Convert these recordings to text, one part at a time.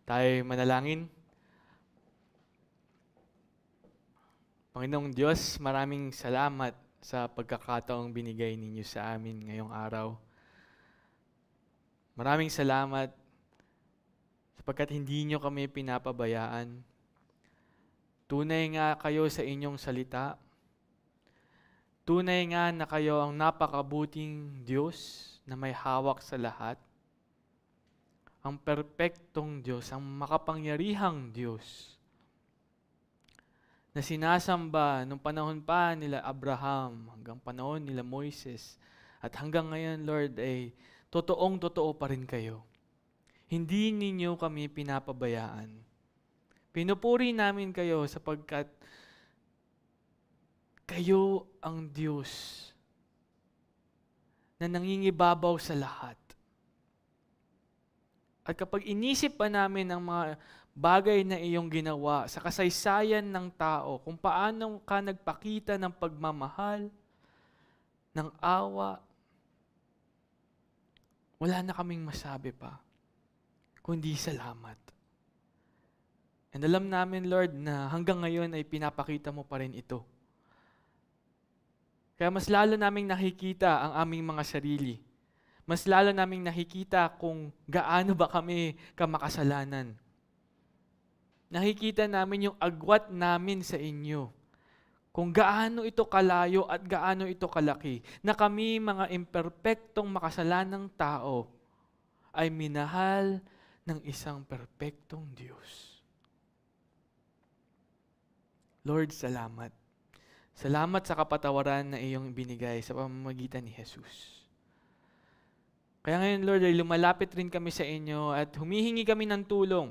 Tayo manalangin. Panginoong Diyos, maraming salamat sa pagkakataong binigay ninyo sa amin ngayong araw. Maraming salamat sapagkat hindi nyo kami pinapabayaan. Tunay nga kayo sa inyong salita. Tunay nga na kayo ang napakabuting Diyos na may hawak sa lahat. Ang perpektong Diyos, ang makapangyarihang Diyos na sinasamba nung panahon pa nila Abraham, hanggang panahon nila Moises, at hanggang ngayon, Lord, ay totoong-totoo pa rin kayo. Hindi ninyo kami pinapabayaan. Pinupuri namin kayo sapagkat kayo ang Diyos na nangingibabaw sa lahat. At kapag inisip pa namin ang mga bagay na iyong ginawa sa kasaysayan ng tao, kung paano ka nagpakita ng pagmamahal, ng awa, wala na kaming masabi pa, kundi salamat. And alam namin, Lord, na hanggang ngayon ay pinapakita mo pa rin ito. Kaya mas lalo naming nakikita ang aming mga sarili. Mas lalo naming nakikita kung gaano ba kami kamakasalanan. Nakikita namin yung agwat namin sa inyo. Kung gaano ito kalayo at gaano ito kalaki, na kami mga imperpektong makasalanang tao ay minahal ng isang perpektong Diyos. Lord, salamat. Salamat sa kapatawaran na iyong binigay sa pamamagitan ni Jesus. Kaya ngayon, Lord, ay lumalapit rin kami sa inyo at humihingi kami ng tulong.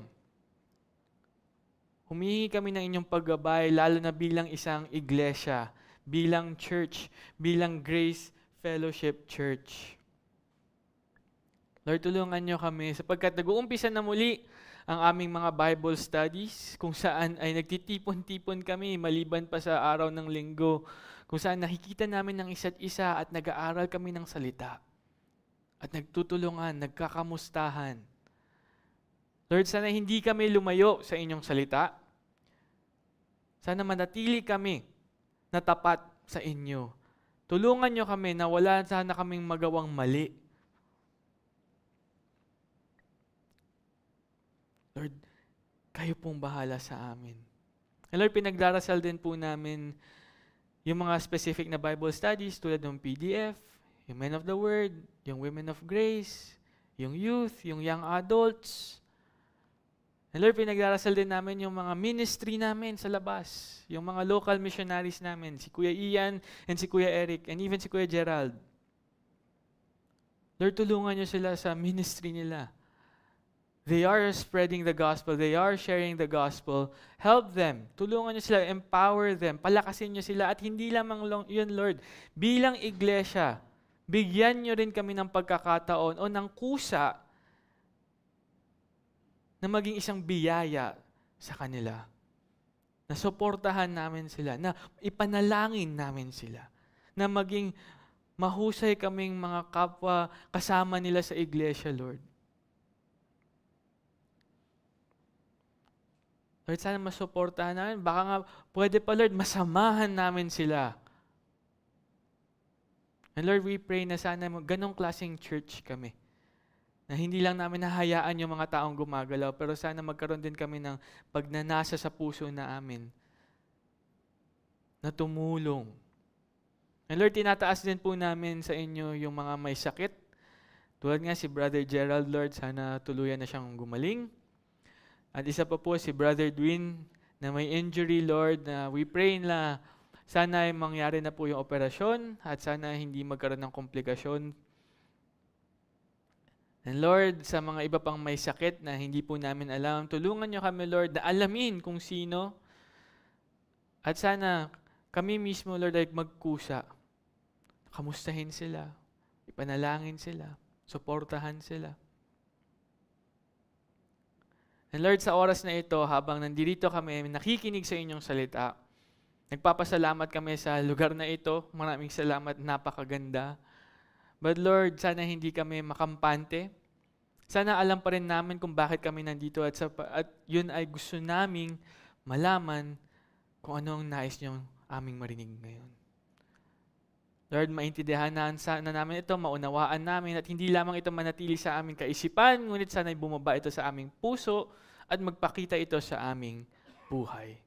Humihingi kami ng inyong paggabay, lalo na bilang isang iglesia, bilang church, bilang Grace Fellowship Church. Lord, tulungan niyo kami sapagkat nag-uumpisa na muli ang aming mga Bible studies, kung saan ay nagtitipon-tipon kami maliban pa sa araw ng linggo, kung saan nakikita namin ng isa't isa at nag-aaral kami ng salita. At nagtutulungan, nagkakamustahan. Lord, sana hindi kami lumayo sa inyong salita. Sana manatili kami na tapat sa inyo. Tulungan niyo kami na wala sana kaming magawang mali. Lord, kayo pong bahala sa amin. And Lord, pinagdarasal din po namin yung mga specific na Bible studies tulad ng PDF, yung Men of the Word, yung Women of Grace, yung youth, yung young adults. And Lord, pinagdarasal din namin yung mga ministry namin sa labas, yung mga local missionaries namin, si Kuya Ian and si Kuya Eric, and even si Kuya Gerald. Lord, tulungan niyo sila sa ministry nila. They are spreading the gospel. They are sharing the gospel. Help them. Tulungan niyo sila. Empower them. Palakasin niyo sila. At hindi lamang yun, Lord. Bilang iglesia, bigyan niyo rin kami ng pagkakataon o ng kusa na maging isang biyaya sa kanila. Na suportahan namin sila. Na ipanalangin namin sila. Na maging mahusay kaming mga kapwa kasama nila sa iglesia, Lord. Lord, sana masuportahan namin. Baka nga, pwede pa, Lord, masamahan namin sila. And Lord, we pray na sana ganong klaseng church kami. Na hindi lang namin nahayaan yung mga taong gumagalaw, pero sana magkaroon din kami ng pagnanasa sa puso na amin na tumulong. And Lord, tinataas din po namin sa inyo yung mga may sakit. Tulad nga si Brother Gerald, Lord, sana tuluyan na siyang gumaling. At isa pa po si Brother Dwin na may injury, Lord, na we pray na sana ay mangyari na po yung operasyon at sana hindi magkaroon ng komplikasyon. And Lord, sa mga iba pang may sakit na hindi po namin alam, tulungan niyo kami, Lord, na alamin kung sino. At sana kami mismo, Lord, ay magkusa. Kamustahin sila, ipanalangin sila, suportahan sila. And Lord, sa oras na ito, habang nandito kami, nakikinig sa inyong salita, nagpapasalamat kami sa lugar na ito. Maraming salamat, napakaganda. But Lord, sana hindi kami makampante. Sana alam pa rin namin kung bakit kami nandito at yun ay gusto naming malaman kung ano ang nais niyong aming marinig ngayon. Lord, maintindihan na namin ito, maunawaan namin at hindi lamang ito manatili sa aming kaisipan, ngunit sana'y bumaba ito sa aming puso at magpakita ito sa aming buhay.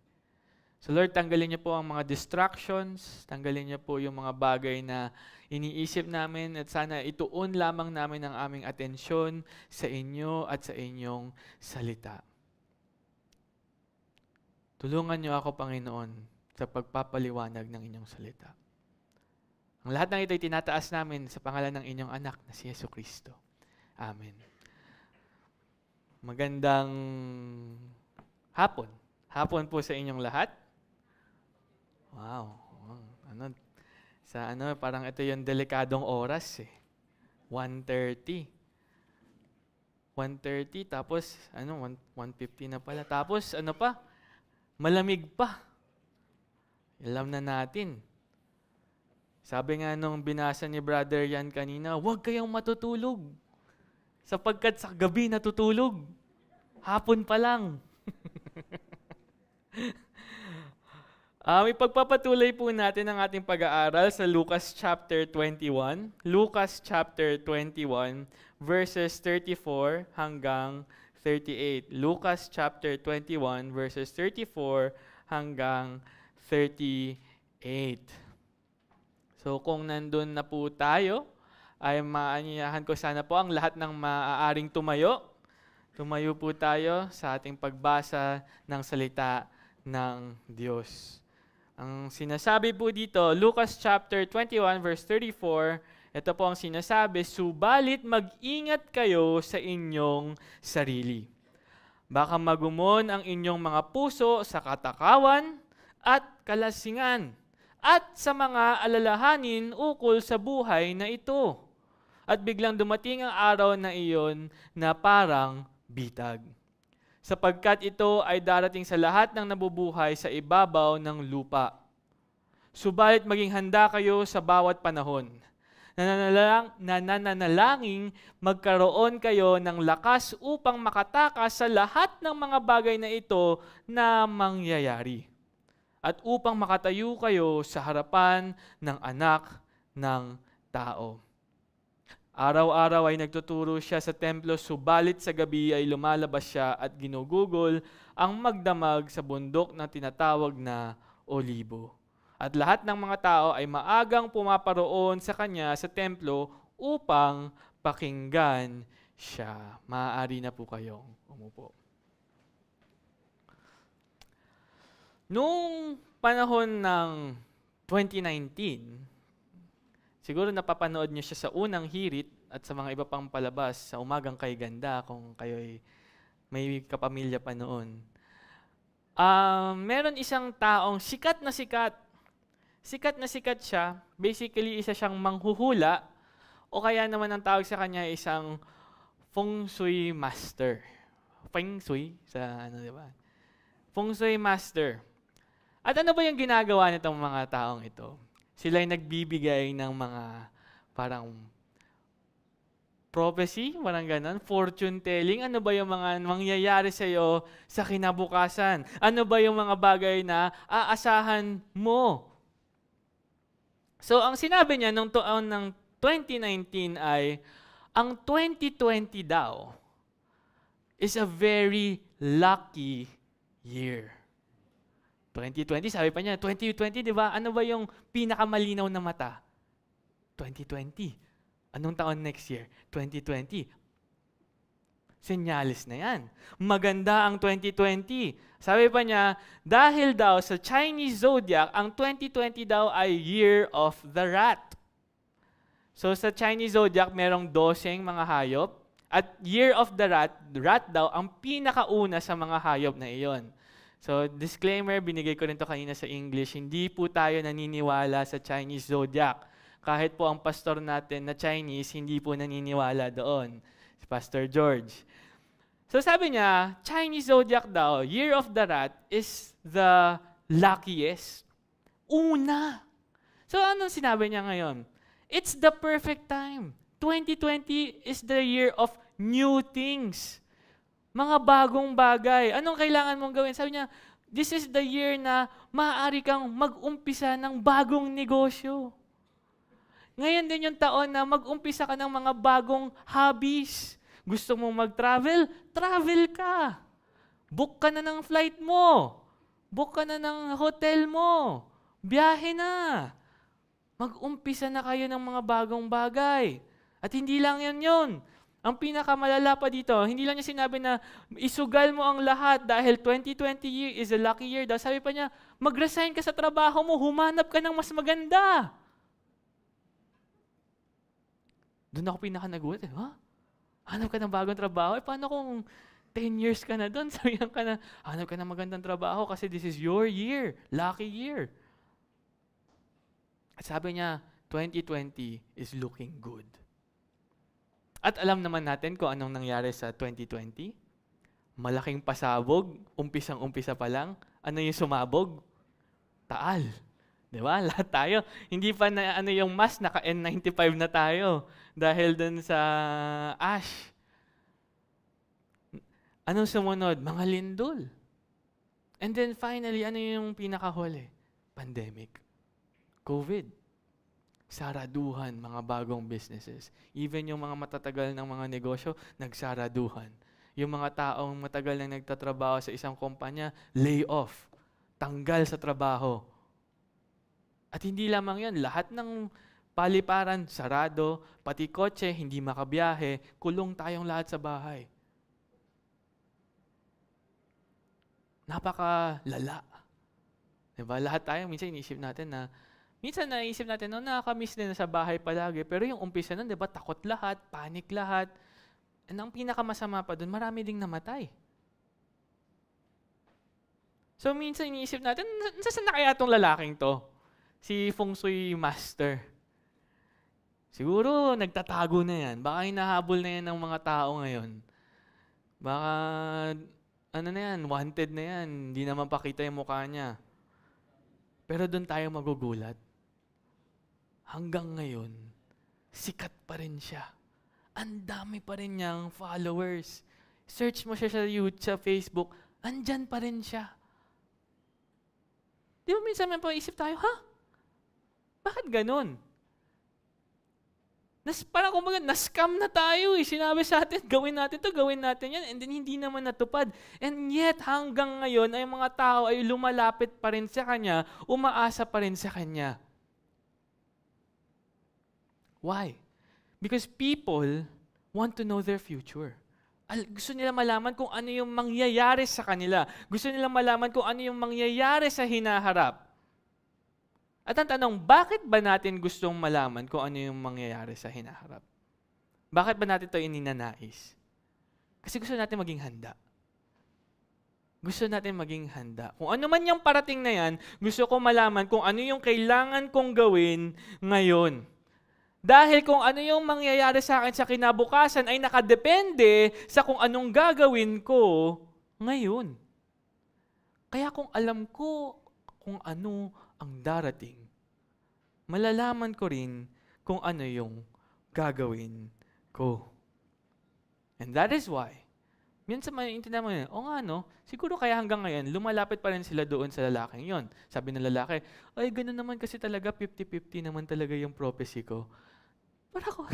So Lord, tanggalin niyo po ang mga distractions, tanggalin niyo po yung mga bagay na iniisip namin at sana ituon lamang namin ang aming atensyon sa inyo at sa inyong salita. Tulungan niyo ako, Panginoon, sa pagpapaliwanag ng inyong salita. Ang lahat ng ito ay tinataas namin sa pangalan ng inyong anak na si Yesu Kristo. Amen. Magandang hapon. Hapon po sa inyong lahat. Wow. Parang ito yung delikadong oras eh. 1:30. 1:30 tapos 1:50 na pala. Tapos malamig pa. Alam na natin. Sabi nga nung binasa ni Brother Yan kanina, huwag kayong matutulog. Sapagkat sa gabi natutulog. Hapon pa lang. Ipagpapatuloy po natin ang ating pag-aaral sa Lucas chapter 21. Lucas chapter 21 verses 34 hanggang 38. Lucas chapter 21 verses 34 hanggang 38. So kung nandun na po tayo, ay maanyayahan ko sana po ang lahat ng maaaring tumayo. Tumayo po tayo sa ating pagbasa ng salita ng Diyos. Ang sinasabi po dito, Lucas chapter 21 verse 34, ito po ang sinasabi, subalit mag-ingat kayo sa inyong sarili. Baka magumon ang inyong mga puso sa katakawan at kalasingan at sa mga alalahanin ukol sa buhay na ito. At biglang dumating ang araw na iyon na parang bitag. Sapagkat ito ay darating sa lahat ng nabubuhay sa ibabaw ng lupa. Subalit maging handa kayo sa bawat panahon. Nananalangin magkaroon kayo ng lakas upang makatakas sa lahat ng mga bagay na ito na mangyayari. At upang makatayo kayo sa harapan ng anak ng tao. Araw-araw ay nagtuturo siya sa templo, subalit sa gabi ay lumalabas siya at ginugugol ang magdamag sa bundok na tinatawag na Olibo. At lahat ng mga tao ay maagang pumaparoon sa kanya sa templo upang pakinggan siya. Maaari na po kayong umupo. Noong panahon ng 2019, siguro napapanood niyo siya sa unang hirit at sa mga iba pang palabas sa Umagang Kay Ganda kung kayo'y may kapamilya pa noon. Meron isang taong sikat na sikat. Sikat na sikat siya. Basically, isa siyang manghuhula o kaya naman ang tawag sa kanya isang feng shui master. Feng shui sa di ba? Feng shui master. At ano ba yung ginagawa nitong mga taong ito? Sila ay nagbibigay ng mga parang prophecy, parang ganun, fortune telling. Ano ba yung mga mangyayari sa iyo sa kinabukasan? Ano ba yung mga bagay na aasahan mo? So, ang sinabi niya nung taon ng 2019 ay, ang 2020 daw is a very lucky year. 2020, sabi pa niya, 2020, di ba? Ano ba yung pinakamalinaw na mata? 2020. Anong taon next year? 2020. Senyalis na yan. Maganda ang 2020. Sabi pa niya, dahil daw sa Chinese zodiac, ang 2020 daw ay Year of the Rat. So sa Chinese zodiac, merong 12 mga hayop. At Year of the Rat daw ang pinakauna sa mga hayop na iyon. So, disclaimer, binigay ko rin to kanina sa English, hindi po tayo naniniwala sa Chinese zodiac. Kahit po ang pastor natin na Chinese, hindi po naniniwala doon. Si Pastor George. So, sabi niya, Chinese zodiac daw, Year of the Rat is the luckiest. Una. So, anong sinabi niya ngayon? It's the perfect time. 2020 is the year of new things. Mga bagong bagay. Anong kailangan mong gawin? Sabi niya, this is the year na maaari kang mag-umpisa ng bagong negosyo. Ngayon din yung taon na mag-umpisa ka ng mga bagong hobbies. Gusto mong mag-travel? Travel ka. Book ka na ng flight mo. Book ka na ng hotel mo. Biyahe na. Mag-umpisa na kayo ng mga bagong bagay. At hindi lang yun. Ang pinakamalala pa dito, hindi lang niya sinabi na isugal mo ang lahat dahil 2020 year is a lucky year. Dahil sabi pa niya, mag-resign ka sa trabaho mo, humanap ka ng mas maganda. Doon ako pinaka-nagulat. Ha? Hanap ka ng bagong trabaho? Paano kung 10 years ka na doon? Sabihan ka na, hanap ka ng magandang trabaho kasi this is your year, lucky year. At sabi niya, 2020 is looking good. At alam naman natin kung anong nangyari sa 2020. Malaking pasabog, umpisang-umpisa pa lang. Ano yung sumabog? Taal. Di ba? Lahat tayo. Hindi pa na yung mask, naka N95 na tayo. Dahil dun sa ash. Anong sumunod? Mga lindol. And then finally, ano yung pinakahuli? Pandemic. COVID. Saraduhan, mga bagong businesses. Even yung mga matatagal ng mga negosyo, nagsaraduhan. Yung mga taong matagal na nagtatrabaho sa isang kumpanya, lay off. Tanggal sa trabaho. At hindi lamang yan, lahat ng paliparan, sarado, pati kotse, hindi makabiyahe, kulong tayong lahat sa bahay. Napakalala. Diba? Lahat tayo, minsan inisip natin na minsan naisip natin, nakakamiss din sa bahay palagi. Pero yung umpisa nun, diba, takot lahat, panic lahat. And ang pinakamasama pa dun, marami ding namatay. So minsan iniisip natin, saan na kaya itong lalaking to? Si Feng Shui Master. Siguro nagtatago na yan. Baka hinahabol na yan ng mga tao ngayon. Baka, ano na yan, wanted na yan. Hindi naman pakita yung mukha niya. Pero doon tayo magugulat. Hanggang ngayon, sikat pa rin siya. Ang dami pa rin niyang followers. Search mo siya sa YouTube, sa Facebook, andyan pa rin siya. Di ba minsan may paisip tayo, ha? Bakit ganun? Parang kumbaga, na-scam na tayo eh. Sinabi sa atin, gawin natin yan, and then hindi naman natupad. And yet, hanggang ngayon, ay mga tao ay lumalapit pa rin sa Kanya, umaasa pa rin sa Kanya. Why? Because people want to know their future. Gusto nila malaman kung ano yung mangyayari sa kanila. Gusto nila malaman kung ano yung mangyayari sa hinaharap. At ang tanong, bakit ba natin gustong malaman kung ano yung mangyayari sa hinaharap? Bakit ba natin ito ininanais? Kasi gusto natin maging handa. Gusto natin maging handa. Kung ano man yung parating na yan, gusto ko malaman kung ano yung kailangan kong gawin ngayon. Dahil kung ano yung mangyayari sa akin sa kinabukasan ay nakadepende sa kung anong gagawin ko ngayon. Kaya kung alam ko kung ano ang darating, malalaman ko rin kung ano yung gagawin ko. And that is why, minsan maintindihan mo yun, o nga no, siguro kaya hanggang ngayon, lumalapit pa rin sila doon sa lalaking yon. Sabi ng lalaki, ay gano'n naman kasi talaga, 50-50 naman talaga yung prophecy ko. Para ko,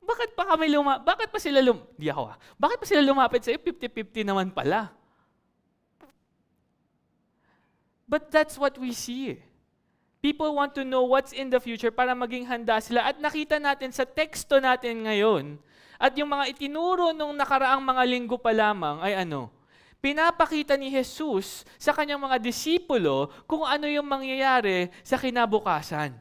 bakit pa sila lumapit sa'yo, 50-50 naman pala? But that's what we see. People want to know what's in the future para maging handa sila. At nakita natin sa teksto natin ngayon, at yung mga itinuro nung nakaraang mga linggo pa lamang ay ano? Pinapakita ni Jesus sa kanyang mga disipulo kung ano yung mangyayari sa kinabukasan.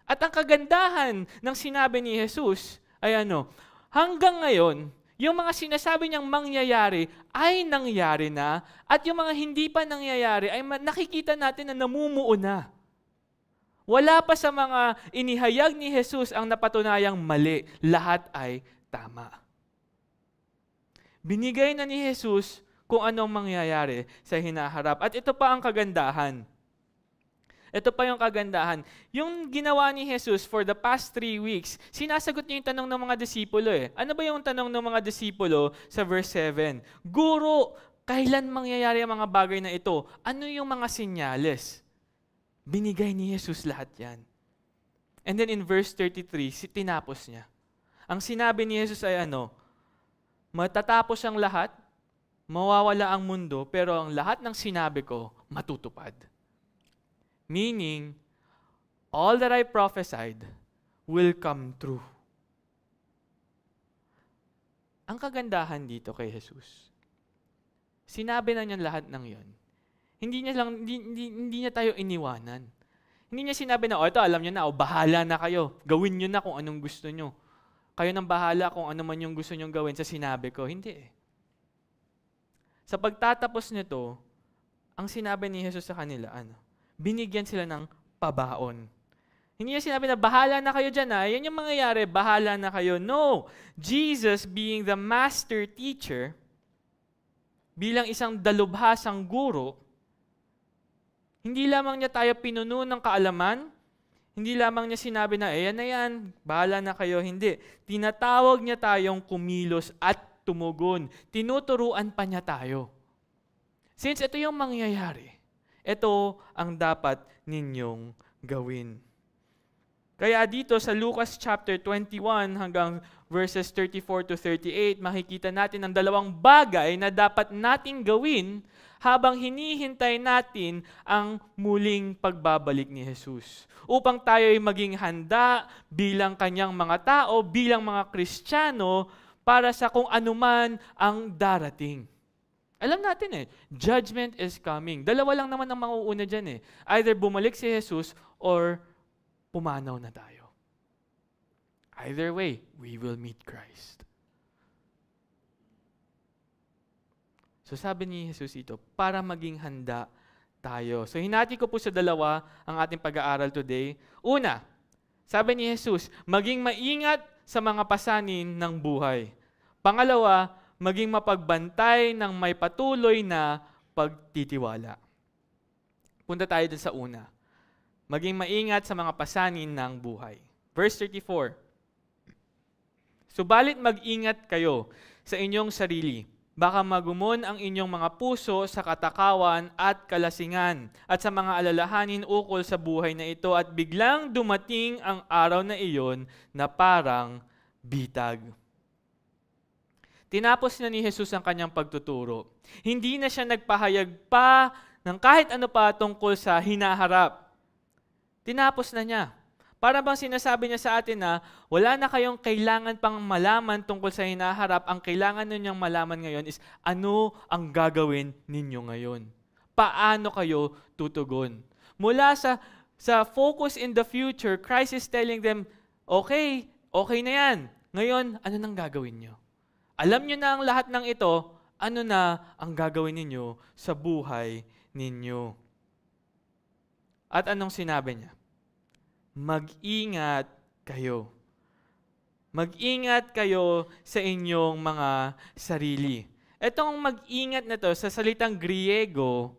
At ang kagandahan ng sinabi ni Jesus ay ano? Hanggang ngayon, yung mga sinasabi niyang mangyayari ay nangyari na at yung mga hindi pa nangyayari ay nakikita natin na namumuo na. Wala pa sa mga inihayag ni Jesus ang napatunayang mali. Lahat ay tama. Binigay na ni Jesus kung anong mangyayari sa hinaharap. At ito pa ang kagandahan. Ito pa yung kagandahan. Yung ginawa ni Jesus for the past 3 weeks, sinasagot niya yung tanong ng mga disipulo eh. Ano ba yung tanong ng mga disipulo sa verse 7? Guro, kailan mangyayari ang mga bagay na ito? Ano yung mga senyales? Binigay ni Jesus lahat yan. And then in verse 33, tinapos niya. Ang sinabi ni Jesus ay ano? Matatapos ang lahat, mawawala ang mundo, pero ang lahat ng sinabi ko, matutupad. Meaning, all that I prophesied will come true. Ang kagandahan dito kay Jesus, sinabi na niya lahat ng yon. Hindi niya tayo iniwanan. Hindi niya sinabi na, ito alam niyo na, bahala na kayo. Gawin niyo na kung anong gusto niyo. Kayo nang bahala kung ano man yung gusto niyong gawin sa sinabi ko. Hindi eh. Sa pagtatapos nito, ang sinabi ni Jesus sa kanila, binigyan sila ng pabaon. Hindi niya sinabi na bahala na kayo dyan. Yan yung mangyayari, bahala na kayo. No! Jesus being the master teacher, bilang isang dalubhasang guro, hindi lamang niya tayo pinuno ng kaalaman, hindi lamang niya sinabi na, yan na yan, bahala na kayo. Hindi. Tinatawag niya tayong kumilos at tumugon. Tinuturuan pa niya tayo. Since ito yung mangyayari, ito ang dapat ninyong gawin. Kaya dito sa Lucas chapter 21 hanggang verses 34 to 38, makikita natin ang dalawang bagay na dapat nating gawin habang hinihintay natin ang muling pagbabalik ni Jesus. Upang tayo ay maging handa bilang kanyang mga tao, bilang mga Kristiyano, para sa kung anuman ang darating. Alam natin judgment is coming. Dalawa lang naman ang mauuna dyan Either bumalik si Jesus or pumanaw na tayo. Either way, we will meet Christ. So sabi ni Jesus ito, para maging handa tayo. So hinati ko po sa dalawa ang ating pag-aaral today. Una, sabi ni Jesus, maging maingat sa mga pasanin ng buhay. Pangalawa, maging mapagbantay ng may patuloy na pagtitiwala. Punta tayo dun sa una. Maging maingat sa mga pasanin ng buhay. Verse 34. Subalit mag-ingat kayo sa inyong sarili. Baka magumon ang inyong mga puso sa katakawan at kalasingan at sa mga alalahanin ukol sa buhay na ito at biglang dumating ang araw na iyon na parang bitag. Tinapos na ni Jesus ang kanyang pagtuturo. Hindi na siya nagpahayag pa ng kahit ano pa tungkol sa hinaharap. Tinapos na niya. Para bang sinasabi niya sa atin na wala na kayong kailangan pang malaman tungkol sa hinaharap. Ang kailangan ninyong malaman ngayon is ano ang gagawin ninyo ngayon. Paano kayo tutugon? Mula sa focus in the future, Christ is telling them, okay na yan. Ngayon, ano nang gagawin niyo? Alam niyo na ang lahat ng ito, ano na ang gagawin ninyo sa buhay ninyo? At anong sinabi niya? Mag-ingat kayo. Mag-ingat kayo sa inyong mga sarili. Itong mag-ingat na to sa salitang Griego,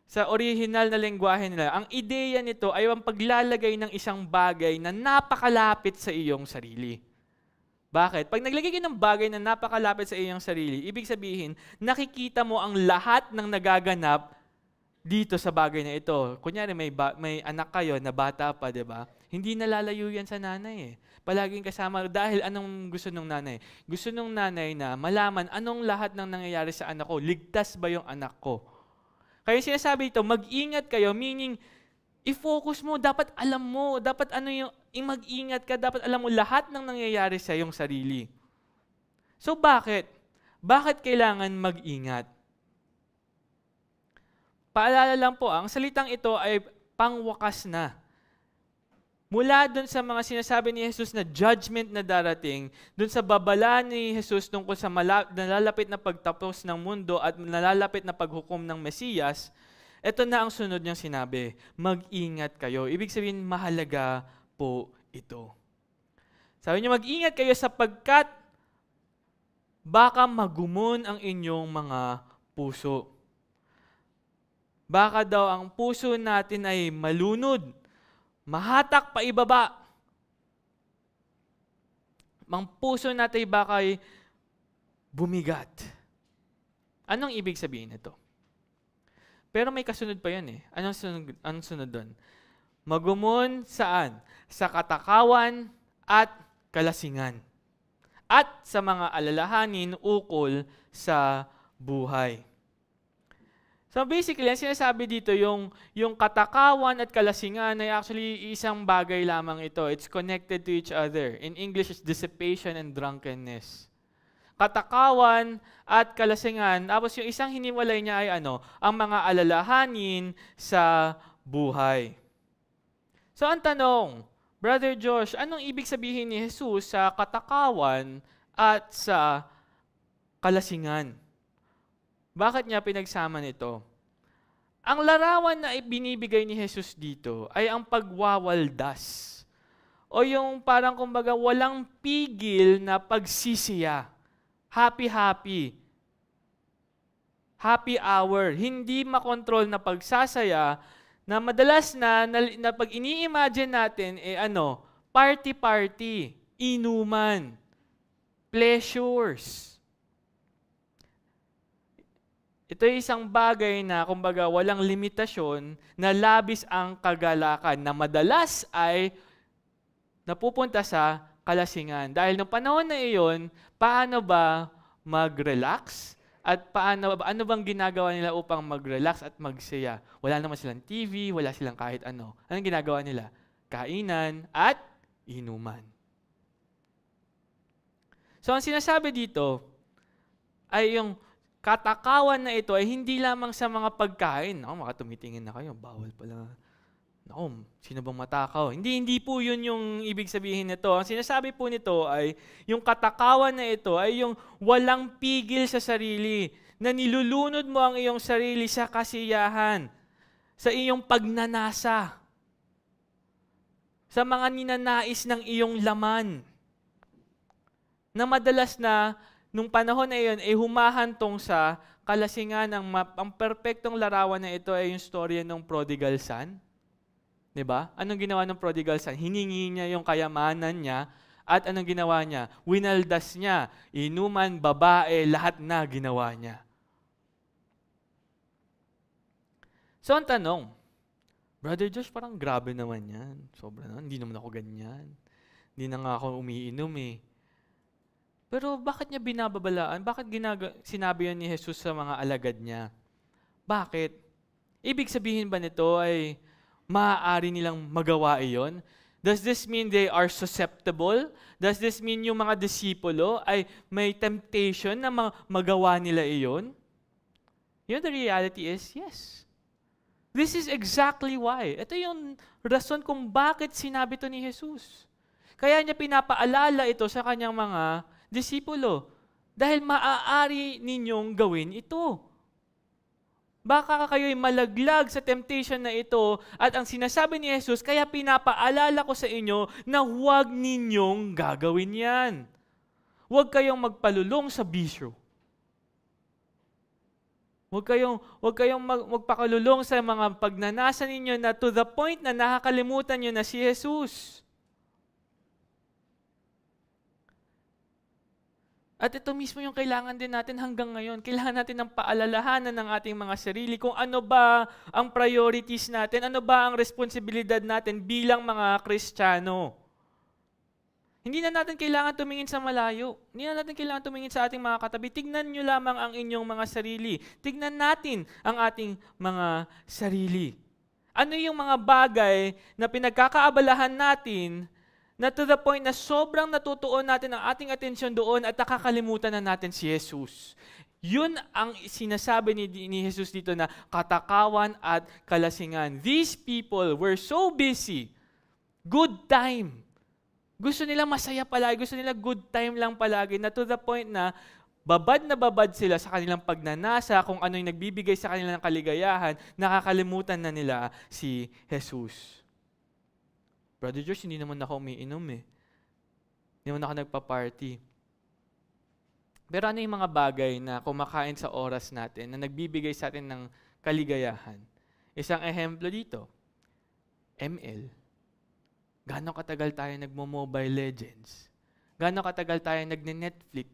sa original na lengguwahe nila, ang ideya nito ay ang paglalagay ng isang bagay na napakalapit sa iyong sarili. Bakit? Pag naglagay kayo ng bagay na napakalapit sa iyong sarili, ibig sabihin, nakikita mo ang lahat ng nagaganap dito sa bagay na ito. Kunyari, may anak kayo na bata pa, di ba? Hindi nalalayo yan sa nanay Palaging kasama dahil anong gusto ng nanay? Gusto ng nanay na malaman anong lahat ng nangyayari sa anak ko. Ligtas ba yung anak ko? Kaya sinasabi ito, mag-ingat kayo, meaning, i-focus mo, dapat alam mo, dapat mag-ingat ka, dapat alam mo lahat ng nangyayari sa iyong sarili. So bakit? Bakit kailangan mag-ingat? Paalala lang po, ang salitang ito ay pangwakas na. Mula dun sa mga sinasabi ni Jesus na judgment na darating, dun sa babala ni Jesus tungkol sa nalalapit na pagtapos ng mundo at nalalapit na paghukom ng Mesiyas, ito na ang sunod niyang sinabi, mag-ingat kayo. Ibig sabihin, mahalaga po ito. Sabi niya, mag-ingat kayo sapagkat baka magumon ang inyong mga puso. Baka daw ang puso natin ay malunod, mahatak pa ibaba. Ang puso natin baka ay bumigat. Anong ibig sabihin nito? Pero may kasunod pa yan eh. Anong sunod doon? Magumon saan? Sa katakawan at kalasingan. At sa mga alalahanin ukol sa buhay. So basically, ang sinasabi dito, yung katakawan at kalasingan ay actually isang bagay lamang ito. It's connected to each other. In English, it's dissipation and drunkenness. Katakawan at kalasingan. Tapos yung isang hiniwalay niya ay ang mga alalahanin sa buhay. So ang tanong, Brother Josh, anong ibig sabihin ni Jesus sa katakawan at sa kalasingan? Bakit niya pinagsama nito? Ang larawan na binibigay ni Jesus dito ay ang pagwawaldas. O yung parang kumbaga walang pigil na pagsisiya. Happy-happy. Happy hour. Hindi makontrol na pagsasaya na madalas na pag ini-imagine natin, party-party, inuman, pleasures. Ito ay isang bagay na, kumbaga, walang limitasyon na labis ang kagalakan na madalas ay napupunta sa kalasingan. Dahil noong panahon na iyon, paano ba mag-relax? At ano bang ginagawa nila upang mag-relax at magsaya? Wala naman silang TV, wala silang kahit ano. Anong ginagawa nila? Kainan at inuman. So ang sinasabi dito ay yung katakawan na ito ay hindi lamang sa mga pagkain. Maka tumitingin na kayo, bawal pala. Sino bang matakaw? Hindi po yun yung ibig sabihin nito. Ang sinasabi po nito ay yung katakawan na ito ay yung walang pigil sa sarili, na nilulunod mo ang iyong sarili sa kasiyahan, sa iyong pagnanasa, sa mga ninanais ng iyong laman, na madalas na nung panahon na iyon ay humahantong sa kalasingan. Ang perpektong larawan na ito ay yung storya ng prodigal son. Diba? Anong ginawa ng prodigal son? Hiningi niya yung kayamanan niya at anong ginawa niya? Winaldas niya. Inuman, babae, lahat na ginawa niya. So ang tanong, Brother Josh, parang grabe naman yan. Sobra naman, hindi naman ako ganyan. Hindi na nga ako umiinom eh. Pero bakit niya binababalaan? Bakit sinabi yan ni Jesus sa mga alagad niya? Bakit? Ibig sabihin ba nito ay maaari nilang magawa iyon? Does this mean they are susceptible? Does this mean yung mga disipulo ay may temptation na magawa nila iyon? The reality is, yes. This is exactly why. Ito yung rason kung bakit sinabi to ni Jesus. Kaya niya pinapaalala ito sa kanyang mga disipulo. Dahil maaari ninyong gawin ito. Baka kayo'y malaglag sa temptation na ito at ang sinasabi ni Jesus, kaya pinapaalala ko sa inyo na huwag ninyong gagawin yan. Huwag kayong magpalulong sa bisyo. Huwag kayong magpakalulong sa mga pagnanasa ninyo na to the point na nakakalimutan nyo na si Jesus. At ito mismo yung kailangan din natin hanggang ngayon. Kailangan natin ng paalalahanan ng ating mga sarili kung ano ba ang priorities natin, ano ba ang responsibilidad natin bilang mga Kristiyano. Hindi na natin kailangan tumingin sa malayo. Hindi na natin kailangan tumingin sa ating mga katabi. Tignan nyo lamang ang inyong mga sarili. Tignan natin ang ating mga sarili. Ano yung mga bagay na pinagkakaabalahan natin na to the point na sobrang natutuon natin ang ating atensyon doon at nakakalimutan na natin si Jesus. Yun ang sinasabi ni Jesus dito na katakawan at kalasingan. These people were so busy. Good time. Gusto nila masaya palagi. Gusto nila good time lang palagi na to the point na babad sila sa kanilang pagnanasa kung ano yung nagbibigay sa kanilang kaligayahan, nakakalimutan na nila si Jesus. Brother Josh, hindi naman ako umiinom eh. Hindi naman ako nagpa-party. Pero ano yung mga bagay na kumakain sa oras natin, na nagbibigay sa atin ng kaligayahan? Isang ehemplo dito, ML. Gaano katagal tayo nagmo-Mobile Legends? Gaano katagal tayo nagne-Netflix?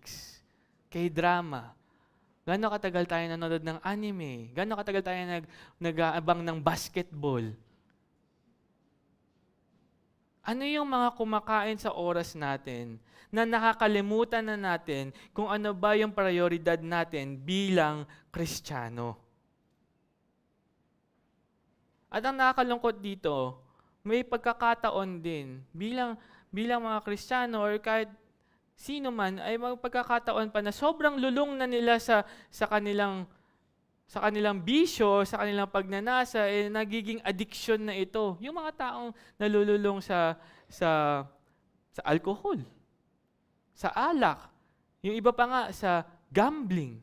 K-drama? Gaano katagal tayo nanonood ng anime? Gaano katagal tayo nag-aabang ng basketball? Ano yung mga kumakain sa oras natin na nakakalimutan na natin kung ano ba yung prioridad natin bilang Kristiyano? At ang nakakalungkot dito, may pagkakataon din bilang mga Kristiyano or kahit sino man ay magpagkakataon pa na sobrang lulong na nila sa kanilang bisyo, sa kanilang pagnanasa, nagiging addiction na ito. Yung mga taong nalululong sa alcohol, sa alak, yung iba pa nga sa gambling,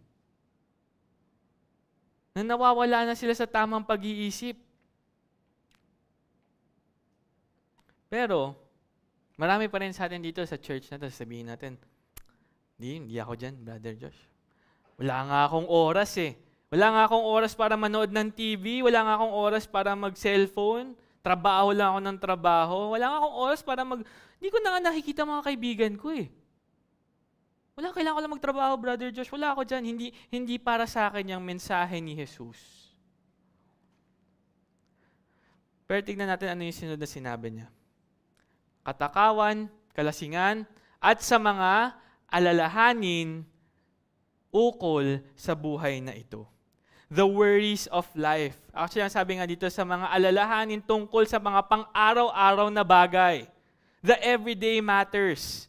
na nawawala na sila sa tamang pag-iisip. Pero, marami pa rin sa atin dito sa church na to, sabihin natin, hindi ako dyan, Brother Josh. Wala nga akong oras eh. Wala nga akong oras para manood ng TV, wala nga akong oras para mag-cellphone, trabaho lang ako ng trabaho, wala nga akong oras para hindi ko na nga nakikita mga kaibigan ko eh. Kailangan ko lang magtrabaho, Brother Josh. Wala ako dyan. Hindi para sa akin yung mensahe ni Jesus. Pero tignan natin ano yung sinunod na sinabi niya. Katakawan, kalasingan, at sa mga alalahanin ukol sa buhay na ito. The worries of life. Actually, ang sabi nga dito sa mga alalahanin tungkol sa mga pang-araw-araw na bagay. The everyday matters.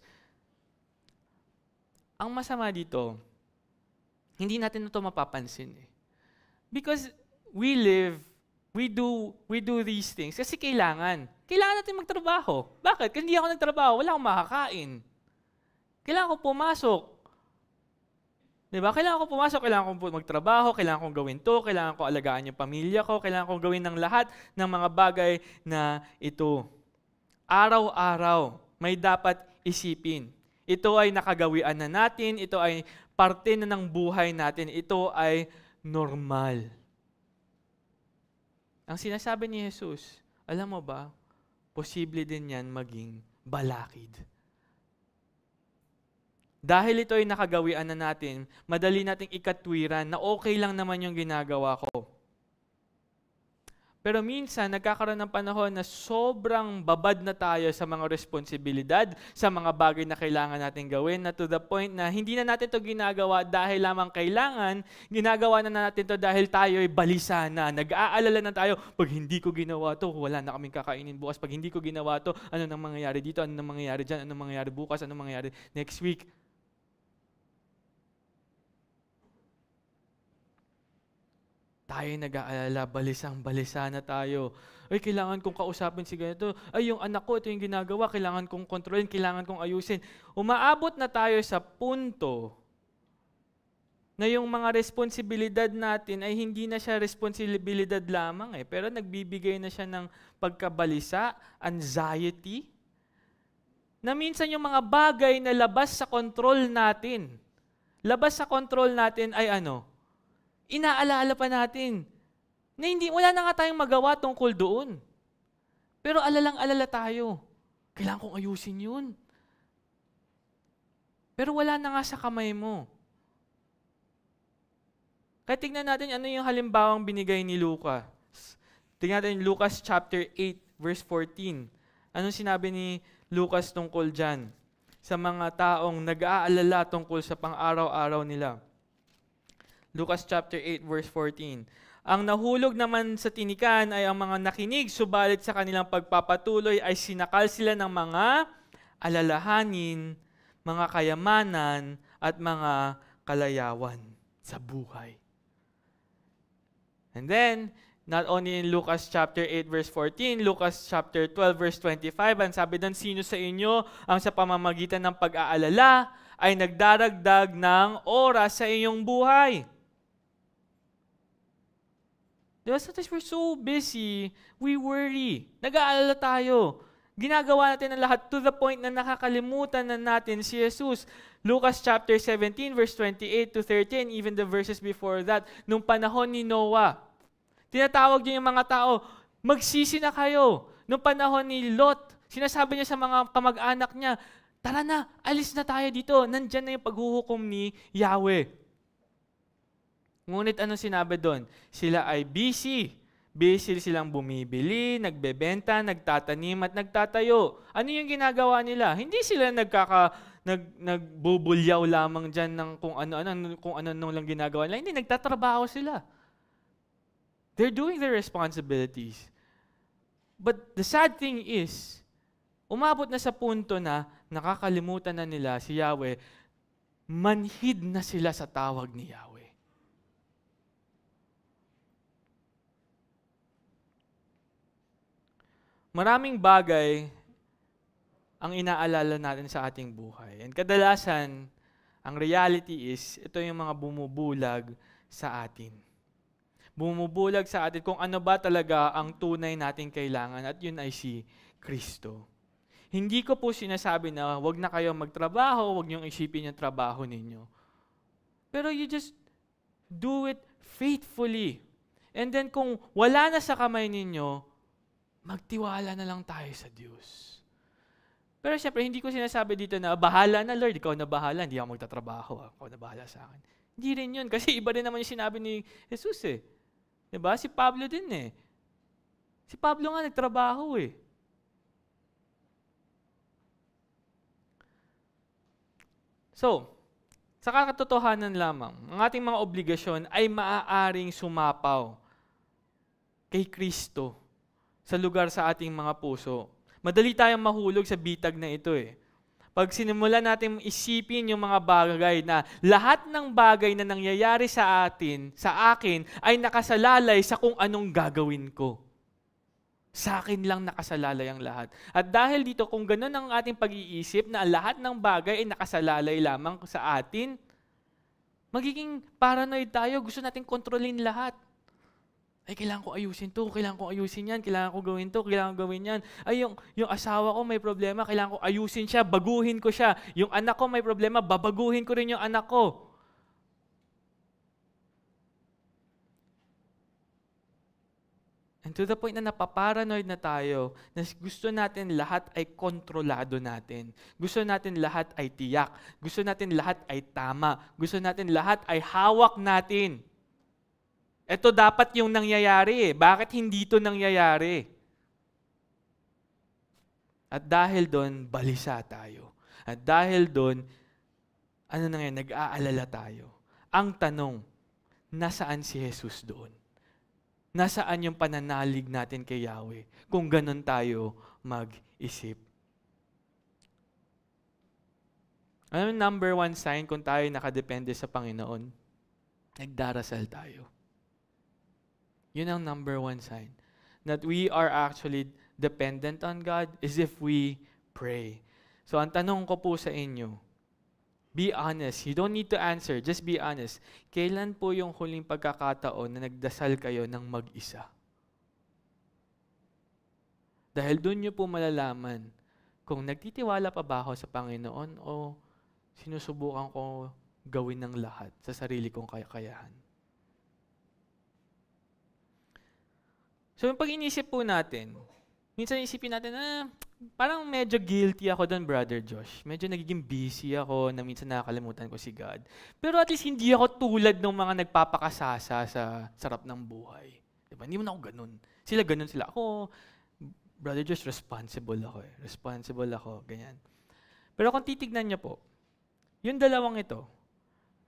Ang masama dito, hindi natin ito mapapansin eh. Because we do these things kasi kailangan natin magtrabaho. Bakit? Kasi hindi ako nagtrabaho, wala akong makakain. Kailangan ko pumasok. Diba? Kailangan ko pumasok, kailangan ko magtrabaho, kailangan kong gawin to, kailangan ko alagaan yung pamilya ko, kailangan kong gawin ng lahat ng mga bagay na ito. Araw-araw, may dapat isipin. Ito ay nakagawian na natin, ito ay parte na ng buhay natin, ito ay normal. Ang sinasabi ni Jesus, alam mo ba, posible din yan maging balakid. Dahil ito ay nakagawian na natin, madali nating ikatwiran na okay lang naman yung ginagawa ko. Pero minsan, nagkakaroon ng panahon na sobrang babad na tayo sa mga responsibilidad, sa mga bagay na kailangan natin gawin, na to the point na hindi na natin ito ginagawa dahil lamang kailangan, ginagawa na natin ito dahil tayo ay balisa na. Nag-aalala na tayo, pag hindi ko ginawa to, wala na kaming kakainin bukas. Pag hindi ko ginawa to, ano nang mangyayari dito, ano nang mangyayari dyan, ano nang mangyayari bukas, ano nang mangyayari next week. Tayo nag-aalala, balisang-balisa na tayo. Ay, kailangan kong kausapin si ganito. Ay, yung anak ko, ito yung ginagawa, kailangan kong kontrolin, kailangan kong ayusin. Umaabot na tayo sa punto na yung mga responsibilidad natin ay hindi na siya responsibilidad lamang pero nagbibigay na siya ng pagkabalisa, anxiety, na minsan yung mga bagay na labas sa control natin. Labas sa control natin ay ano? Inaalala pa natin na wala na nga tayong magawa tungkol doon. Pero alalang-alala tayo. Kailangan kong ayusin yun. Pero wala na nga sa kamay mo. Kaya tignan natin ano yung halimbawang binigay ni Lucas. Tignan natin Lucas chapter 8, verse 14. Anong sinabi ni Lucas tungkol dyan? Sa mga taong nag-aalala tungkol sa pang-araw-araw nila. Lucas chapter 8, verse 14. Ang nahulog naman sa tinikan ay ang mga nakinig, subalit sa kanilang pagpapatuloy ay sinakal sila ng mga alalahanin, mga kayamanan, at mga kalayawan sa buhay. And then, not only in Lucas chapter 8, verse 14, Lucas chapter 12, verse 25, ang sabi doon, sino sa inyo ang sa pamamagitan ng pag-aalala ay nagdaragdag ng oras sa iyong buhay? Diba? Sometimes we're so busy, we worry. Nag-aalala tayo. Ginagawa natin ang lahat to the point na nakakalimutan na natin si Jesus. Lucas chapter 17, verse 28 to 30, and even the verses before that, nung panahon ni Noah, Tinatawag niya yung mga tao, magsisi na kayo. Noong panahon ni Lot, sinasabi niya sa mga kamag-anak niya, tara na, alis na tayo dito. Nandyan na yung paghuhukom ni Yahweh. Ngunit ano sinabi doon? Sila ay busy. Busy silang bumibili, nagbebenta, nagtatanim at nagtatayo. Ano yung ginagawa nila? Hindi sila nagbubulyaw lamang dyan ng kung ano lang ginagawa nila. Hindi, nagtatrabaho sila. They're doing their responsibilities. But the sad thing is, umabot na sa punto na nakakalimutan na nila si Yahweh, manhid na sila sa tawag ni Yahweh. Maraming bagay ang inaalala natin sa ating buhay. And kadalasan, ang reality is, ito yung mga bumubulag sa atin. Bumubulag sa atin kung ano ba talaga ang tunay nating kailangan at yun ay si Kristo. Hindi ko po sinasabi na wag na kayo magtrabaho, wag niyong isipin yung trabaho ninyo. Pero you just do it faithfully. And then kung wala na sa kamay ninyo, magtiwala na lang tayo sa Diyos. Pero syempre, hindi ko sinasabi dito na bahala na Lord, ikaw na bahala, hindi ako magtatrabaho, ikaw na bahala sa akin. Hindi rin yun, kasi iba rin naman yung sinabi ni Jesus eh. Diba? Si Pablo din eh. Si Pablo nga nagtrabaho eh. So, sa katotohanan lamang, ang ating mga obligasyon ay maaaring sumapaw kay Kristo sa lugar sa ating mga puso. Madali tayong mahulog sa bitag na ito eh. Pag sinimulan natin isipin yung mga bagay na lahat ng bagay na nangyayari sa akin, ay nakasalalay sa kung anong gagawin ko. Sa akin lang nakasalalay ang lahat. At dahil dito, kung ganun ang ating pag-iisip na lahat ng bagay ay nakasalalay lamang sa atin, magiging paranoid tayo, gusto natin kontrolin lahat. Ay, kailangan ko ayusin to, kailangan ko ayusin yan, kailangan ko gawin to, kailangan ko gawin yan. Ay, yung asawa ko may problema, kailangan ko ayusin siya, baguhin ko siya. Yung anak ko may problema, babaguhin ko rin yung anak ko. And to the point na napaparanoid na tayo, na gusto natin lahat ay kontrolado natin. Gusto natin lahat ay tiyak. Gusto natin lahat ay tama. Gusto natin lahat ay hawak natin. Ito dapat yung nangyayari eh. Bakit hindi ito nangyayari? At dahil doon, balisa tayo. At dahil doon, nag-aalala tayo. Ang tanong, nasaan si Jesus doon? Nasaan yung pananalig natin kay Yahweh? Kung ganun tayo mag-isip. Ano yung number one sign kung tayo nakadepende sa Panginoon? Nagdarasal tayo. Yun ang number one sign. That we are actually dependent on God is if we pray. So ang tanong ko po sa inyo, be honest. You don't need to answer. Just be honest. Kailan po yung huling pagkakataon na nagdasal kayo ng mag-isa? Dahil doon nyo po malalaman kung nagtitiwala pa ba ako sa Panginoon o sinusubukan ko gawin ng lahat sa sarili kong kakayahan. So, pag inisip po natin, minsan isipin natin, parang medyo guilty ako doon, Brother Josh. Medyo nagiging busy ako na minsan nakakalimutan ko si God. Pero at least hindi ako tulad ng mga nagpapakasasa sa sarap ng buhay. Diba? Hindi mo na ako ganun. Sila ganun sila. Ako, Brother Josh, responsible ako eh. Responsible ako, ganyan. Pero kung titignan niyo po, yung dalawang ito,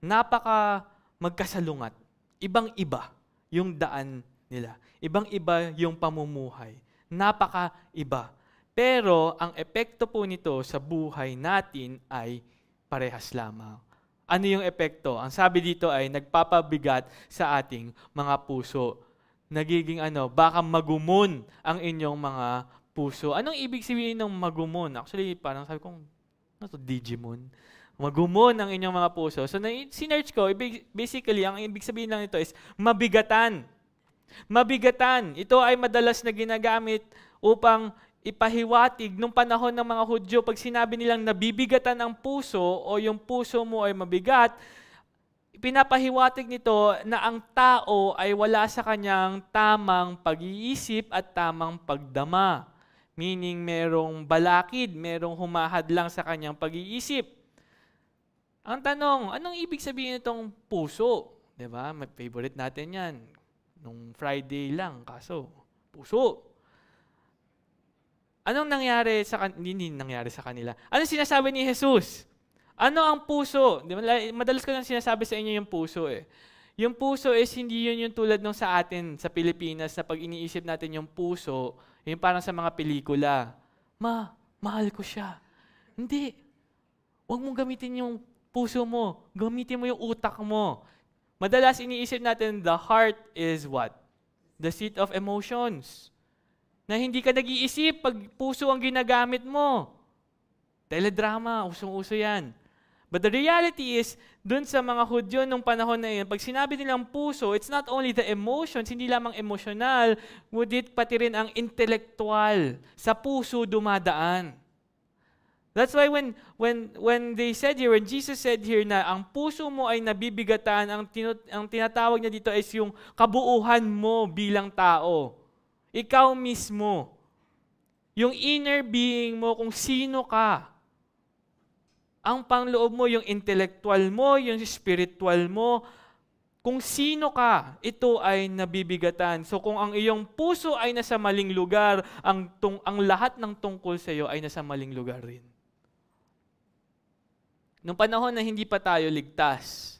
napaka magkasalungat. Ibang-iba yung daan nila. Ibang-iba yung pamumuhay. Napaka-iba. Pero ang epekto po nito sa buhay natin ay parehas lamang. Ano yung epekto? Ang sabi dito ay nagpapabigat sa ating mga puso. Nagiging baka magumon ang inyong mga puso. Anong ibig sabihin ng magumon? Actually, parang sabi kong, Digimon? Magumon ang inyong mga puso. So, sinearch ko, basically, ang ibig sabihin lang nito is mabigatan. Mabigatan. Ito ay madalas na ginagamit upang ipahiwatig nung panahon ng mga Hudyo. Pag sinabi nilang nabibigatan ang puso o yung puso mo ay mabigat, pinapahiwatig nito na ang tao ay wala sa kanyang tamang pag-iisip at tamang pagdama. Meaning, merong balakid, merong humahadlang sa kanyang pag-iisip. Ang tanong, anong ibig sabihin nitong puso? Diba? May favorite natin yan. Nung Friday lang, kaso, puso. Anong nangyari sa kanila? Hindi nangyari sa kanila. Anong sinasabi ni Jesus? Ano ang puso? Madalas ko lang sinasabi sa inyo yung puso eh. Yung puso is hindi yun yung tulad nung sa atin sa Pilipinas na pag iniisip natin yung puso, yung parang sa mga pelikula. Mahal ko siya. Hindi. Huwag mong gamitin yung puso mo. Gamitin mo yung utak mo. Madalas iniisip natin the heart is what? The seat of emotions. Na hindi ka nag-iisip pag puso ang ginagamit mo. Teledrama, usong-uso yan. But the reality is, dun sa mga Hudyo nung panahon na yun, pag sinabi nilang puso, it's not only the emotions, hindi lamang emosyonal, ngunit pati rin ang intelektual. Sa puso dumadaan. That's why when they said here, when Jesus said here na ang puso mo ay nabibigatan, ang tinatawag niya dito is yung kabuuhan mo bilang tao. Ikaw mismo. Yung inner being mo, kung sino ka. Ang pangloob mo, yung intellectual mo, yung spiritual mo, kung sino ka, ito ay nabibigatan. So kung ang iyong puso ay nasa maling lugar, ang lahat ng tungkol sa iyo ay nasa maling lugar rin. Nung panahon na hindi pa tayo ligtas,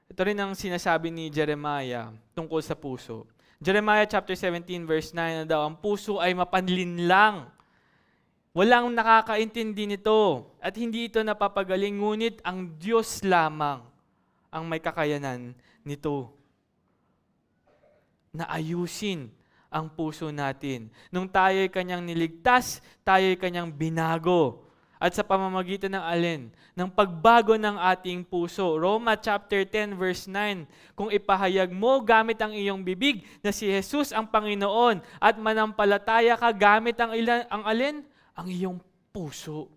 ito rin ang sinasabi ni Jeremiah tungkol sa puso. Jeremiah chapter 17 verse 9 na daw, ang puso ay mapanlinlang. Walang nakakaintindi nito at hindi ito napapagaling, ngunit ang Diyos lamang ang may kakayanan nito na ayusin ang puso natin. Nung tayo'y kanyang niligtas, tayo'y kanyang binago. At sa pamamagitan ng alin? Ng pagbago ng ating puso. Roma chapter 10 verse 9, kung ipahayag mo gamit ang iyong bibig na si Jesus ang Panginoon at manampalataya ka gamit ang alin? Ang iyong puso.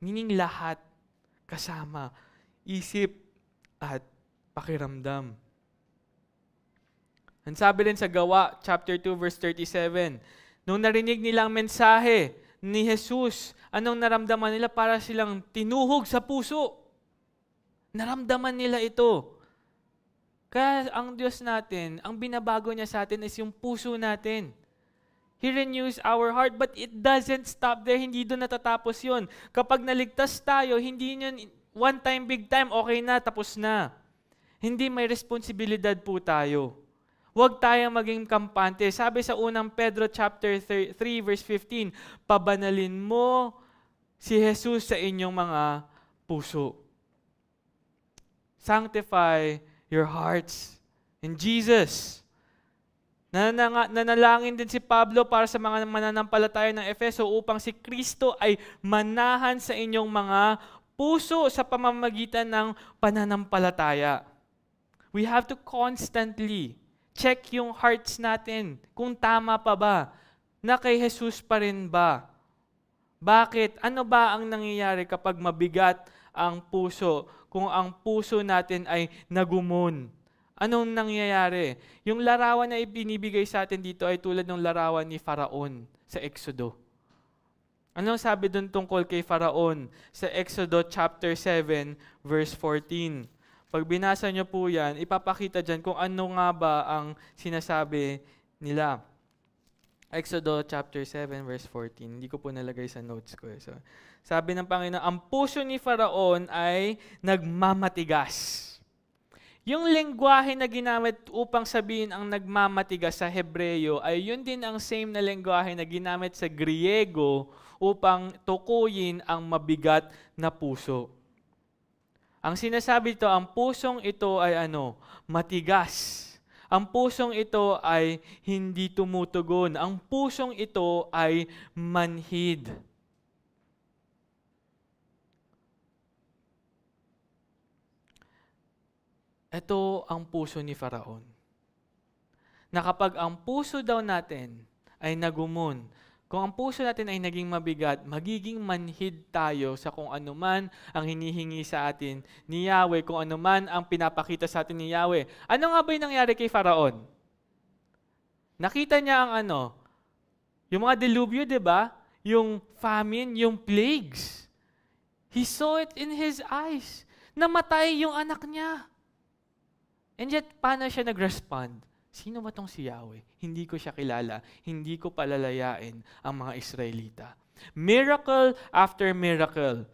Meaning lahat kasama, isip at pakiramdam. Ang sabi rin sa Gawa, chapter 2, verse 37, nung narinig nilang mensahe ni Jesus, anong naramdaman nila? Para silang tinuhog sa puso. Naramdaman nila ito. Kaya ang Diyos natin, ang binabago niya sa atin is yung puso natin. He renews our heart, but it doesn't stop there. Hindi doon natatapos yun. Kapag naligtas tayo, hindi yun one time, big time, okay na, tapos na. Hindi, may responsibilidad po tayo. Huwag tayong maging kampante. Sabi sa unang Pedro chapter 3 verse 15, pabanalin mo si Jesus sa inyong mga puso. Sanctify your hearts in Jesus. Nanalangin din si Pablo para sa mga mananampalataya ng Efeso upang si Kristo ay manahan sa inyong mga puso sa pamamagitan ng pananampalataya. We have to constantly check yung hearts natin kung tama pa ba, na kay Jesus pa rin ba. Bakit? Ano ba ang nangyayari kapag mabigat ang puso kung ang puso natin ay nagumon? Anong nangyayari? Yung larawan na ibinibigay sa atin dito ay tulad ng larawan ni Faraon sa Exodo. Anong sabi dun tungkol kay Faraon sa Exodo chapter 7 verse 14? Pag binasa nyo po yan, ipapakita dyan kung ano nga ba ang sinasabi nila. Exodo chapter 7 verse 14. Hindi ko po nalagay sa notes ko. So, sabi ng Panginoon, ang puso ni Faraon ay nagmamatigas. Yung lengguwahe na ginamit upang sabihin ang nagmamatigas sa Hebreyo ay yun din ang same na lengguwahe na ginamit sa Griego upang tukuyin ang mabigat na puso. Ang sinasabi ito, ang pusong ito ay matigas. Ang pusong ito ay hindi tumutugon. Ang pusong ito ay manhid. Ito ang puso ni Faraon. Na kapag ang puso daw natin ay nagumon, Kung ang puso natin ay naging mabigat, magiging manhid tayo sa kung ano man ang hinihingi sa atin ni Yahweh, kung ano man ang pinapakita sa atin ni Yahweh. Ano nga ba yung nangyari kay Faraon? Nakita niya ang yung mga delubyo, di ba? Yung famine, yung plagues. He saw it in his eyes. Namatay yung anak niya. And yet, paano siya nag-respond? Sino ba tong si Yahweh? Hindi ko siya kilala. Hindi ko palalayain ang mga Israelita. Miracle after miracle.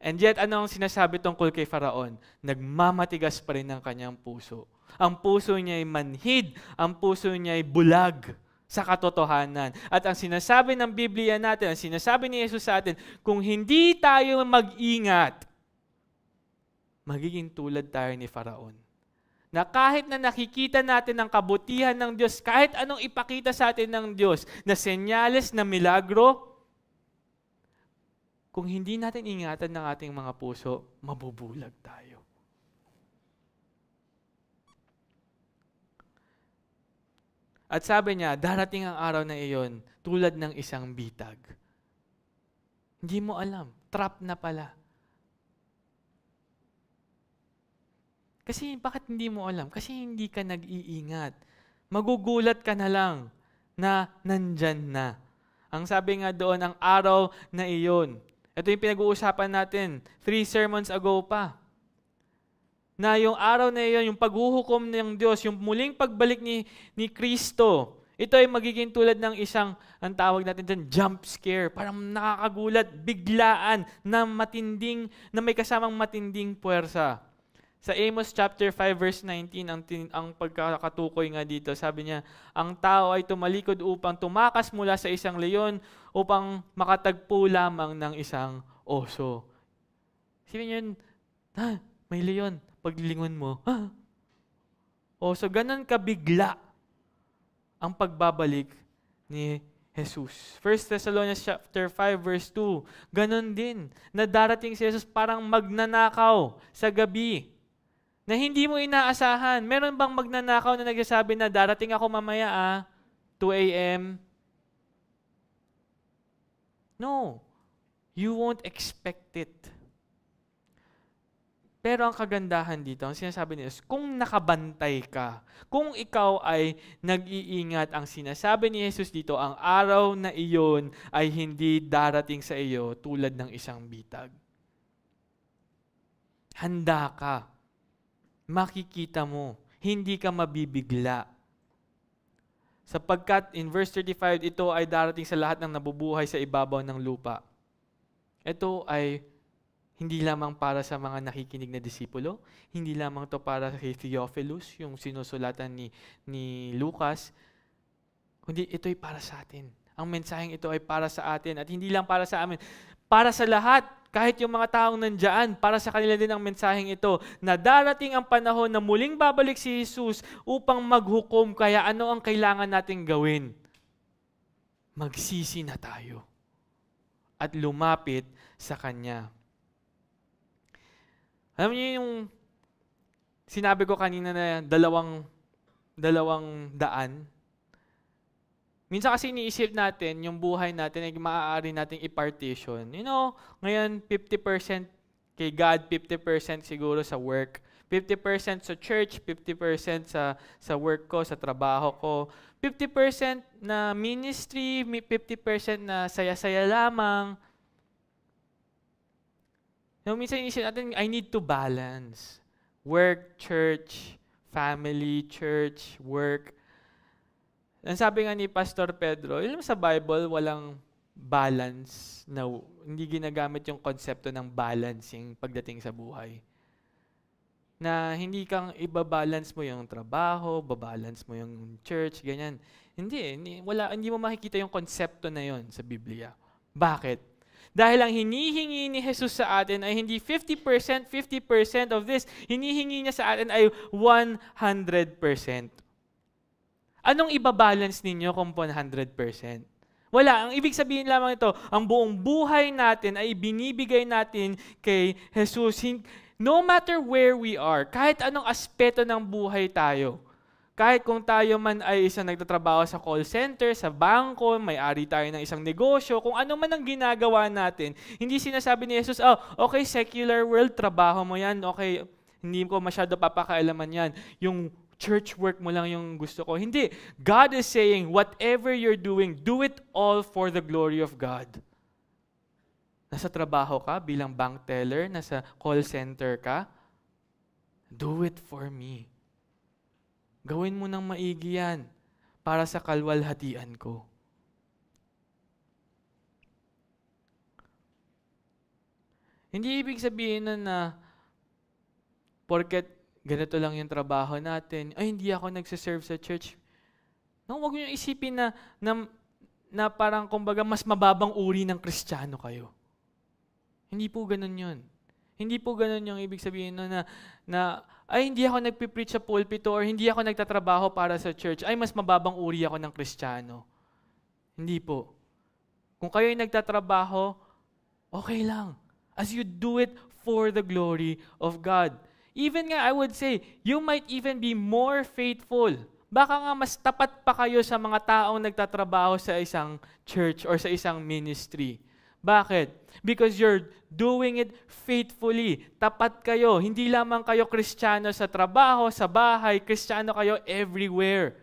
And yet, ano ang sinasabi tungkol kay Faraon? Nagmamatigas pa rin ang kanyang puso. Ang puso niya ay manhid. Ang puso niya ay bulag sa katotohanan. At ang sinasabi ng Biblia natin, ang sinasabi ni Jesus sa atin, kung hindi tayo mag-ingat, magiging tulad tayo ni Faraon. Na kahit na nakikita natin ang kabutihan ng Diyos, kahit anong ipakita sa atin ng Diyos, na senyales, na milagro, kung hindi natin ingatan ng ating mga puso, mabubulag tayo. At sabi niya, darating ang araw na iyon, tulad ng isang bitag. Hindi mo alam, trap na pala. Kasi bakit hindi mo alam? Kasi hindi ka nag-iingat. Magugulat ka na lang na nandyan na. Ang sabi nga doon, ang araw na iyon. Ito yung pinag-uusapan natin 3 sermons ago pa. Na yung araw na iyon, yung paghuhukom ng Diyos, yung muling pagbalik ni Kristo, ito ay magiging tulad ng isang, ang tawag natin dyan, jump scare. Parang nakakagulat, biglaan, na matinding, na may kasamang matinding puwersa. Sa Amos chapter 5 verse 19, ang pagkakatukoy nga dito, sabi niya, ang tao ay tumalikod upang tumakas mula sa isang leon upang makatagpo lamang ng isang oso. Sabi niya, may leon, paglingon mo, oso, ganun kabigla ang pagbabalik ni Jesus. 1 Thessalonians chapter 5 verse 2, ganun din, na darating si Jesus parang magnanakaw sa gabi, na hindi mo inaasahan. Meron bang magnanakaw na nagsasabi na darating ako mamaya 2 a.m.? No. You won't expect it. Pero ang kagandahan dito, ang sinasabi niya, kung nakabantay ka, kung ikaw ay nag-iingat, ang sinasabi ni Jesus dito, ang araw na iyon ay hindi darating sa iyo tulad ng isang bitag. Handa ka. Makikita mo, hindi ka mabibigla. Sapagkat in verse 35, ito ay darating sa lahat ng nabubuhay sa ibabaw ng lupa. Ito ay hindi lamang para sa mga nakikinig na disipulo, hindi lamang ito para kay Theophilus, yung sinusulatan ni Lucas, kundi ito ay para sa atin. Ang mensaheng ito ay para sa atin at hindi lang para sa amin, para sa lahat. Kahit yung mga taong nandyan, para sa kanila din ang mensaheng ito, na darating ang panahon na muling babalik si Jesus upang maghukom. Kaya ano ang kailangan nating gawin? Magsisi na tayo at lumapit sa Kanya. Alam niyo yung sinabi ko kanina na dalawang daan? Minsan kasi iniisip natin, yung buhay natin ay maaari nating i-partition. You know, ngayon 50% kay God, 50% siguro sa work, 50% sa church, 50% sa work ko, sa trabaho ko, 50% na ministry, 50% na saya-saya lamang. You know, minsan iniisip natin, I need to balance. Work, church, family, church, work. Ang sabi nga ni Pastor Pedro, alam sa Bible, walang balance, na hindi ginagamit yung konsepto ng balancing pagdating sa buhay. Na hindi kang ibabalance mo yung trabaho, babalance mo yung church, ganyan. Hindi mo makikita yung konsepto na yon sa Biblia. Bakit? Dahil ang hinihingi ni Jesus sa atin ay hindi 50% of this, hinihingi niya sa atin ay 100%. Anong ibabalance ninyo kung 100%? Wala. Ang ibig sabihin lamang ito, ang buong buhay natin ay binibigay natin kay Jesus. No matter where we are, kahit anong aspeto ng buhay tayo, Kahit kung tayo man ay isang nagtatrabaho sa call center, sa bangko, may-ari tayo ng isang negosyo, kung ano man ang ginagawa natin, hindi sinasabi ni Jesus, oh, okay, secular world, trabaho mo yan, okay, hindi ko masyado papakailaman yan. Yung church work mo lang yung gusto ko. Hindi. God is saying, whatever you're doing, do it all for the glory of God. Nasa trabaho ka bilang bank teller, nasa call center ka, do it for me. Gawin mo ng maigi yan para sa kalwalhatian ko. Hindi ibig sabihin na porket ganito lang yung trabaho natin, ay hindi ako nagsiserve sa church. No, huwag niyo isipin na parang kumbaga mas mababang uri ng Kristiyano kayo. Hindi po ganun yun. Hindi po ganun yung ibig sabihin na ay hindi ako nagpipreach sa pulpito or hindi ako nagtatrabaho para sa church, ay mas mababang uri ako ng Kristiyano. Hindi po. Kung kayo'y nagtatrabaho, okay lang. As you do it for the glory of God. Even nga, I would say, you might even be more faithful. Baka nga mas tapat pa kayo sa mga taong nagtatrabaho sa isang church or sa isang ministry. Bakit? Because you're doing it faithfully. Tapat kayo. Hindi lamang kayo Kristiyano sa trabaho, sa bahay. Kristiyano kayo everywhere.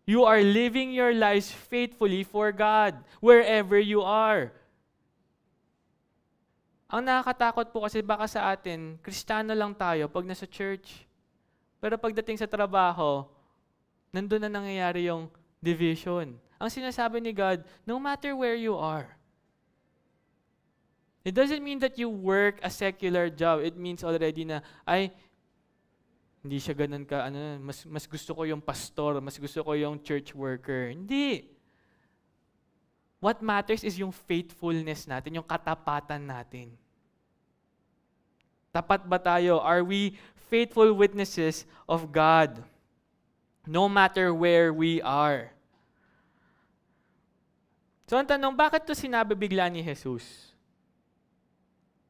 You are living your lives faithfully for God, wherever you are. Ang nakakatakot po kasi baka sa atin, Kristiyano lang tayo pag nasa church. Pero pagdating sa trabaho, nandun na nangyayari yung division. Ang sinasabi ni God, no matter where you are, it doesn't mean that you work a secular job. It means already na, ay, hindi siya ganun ka, mas gusto ko yung pastor, mas gusto ko yung church worker. Hindi. What matters is yung faithfulness natin, yung katapatan natin. Tapat ba tayo? Are we faithful witnesses of God? No matter where we are. So ang tanong, bakit to sinabi bigla ni Jesus?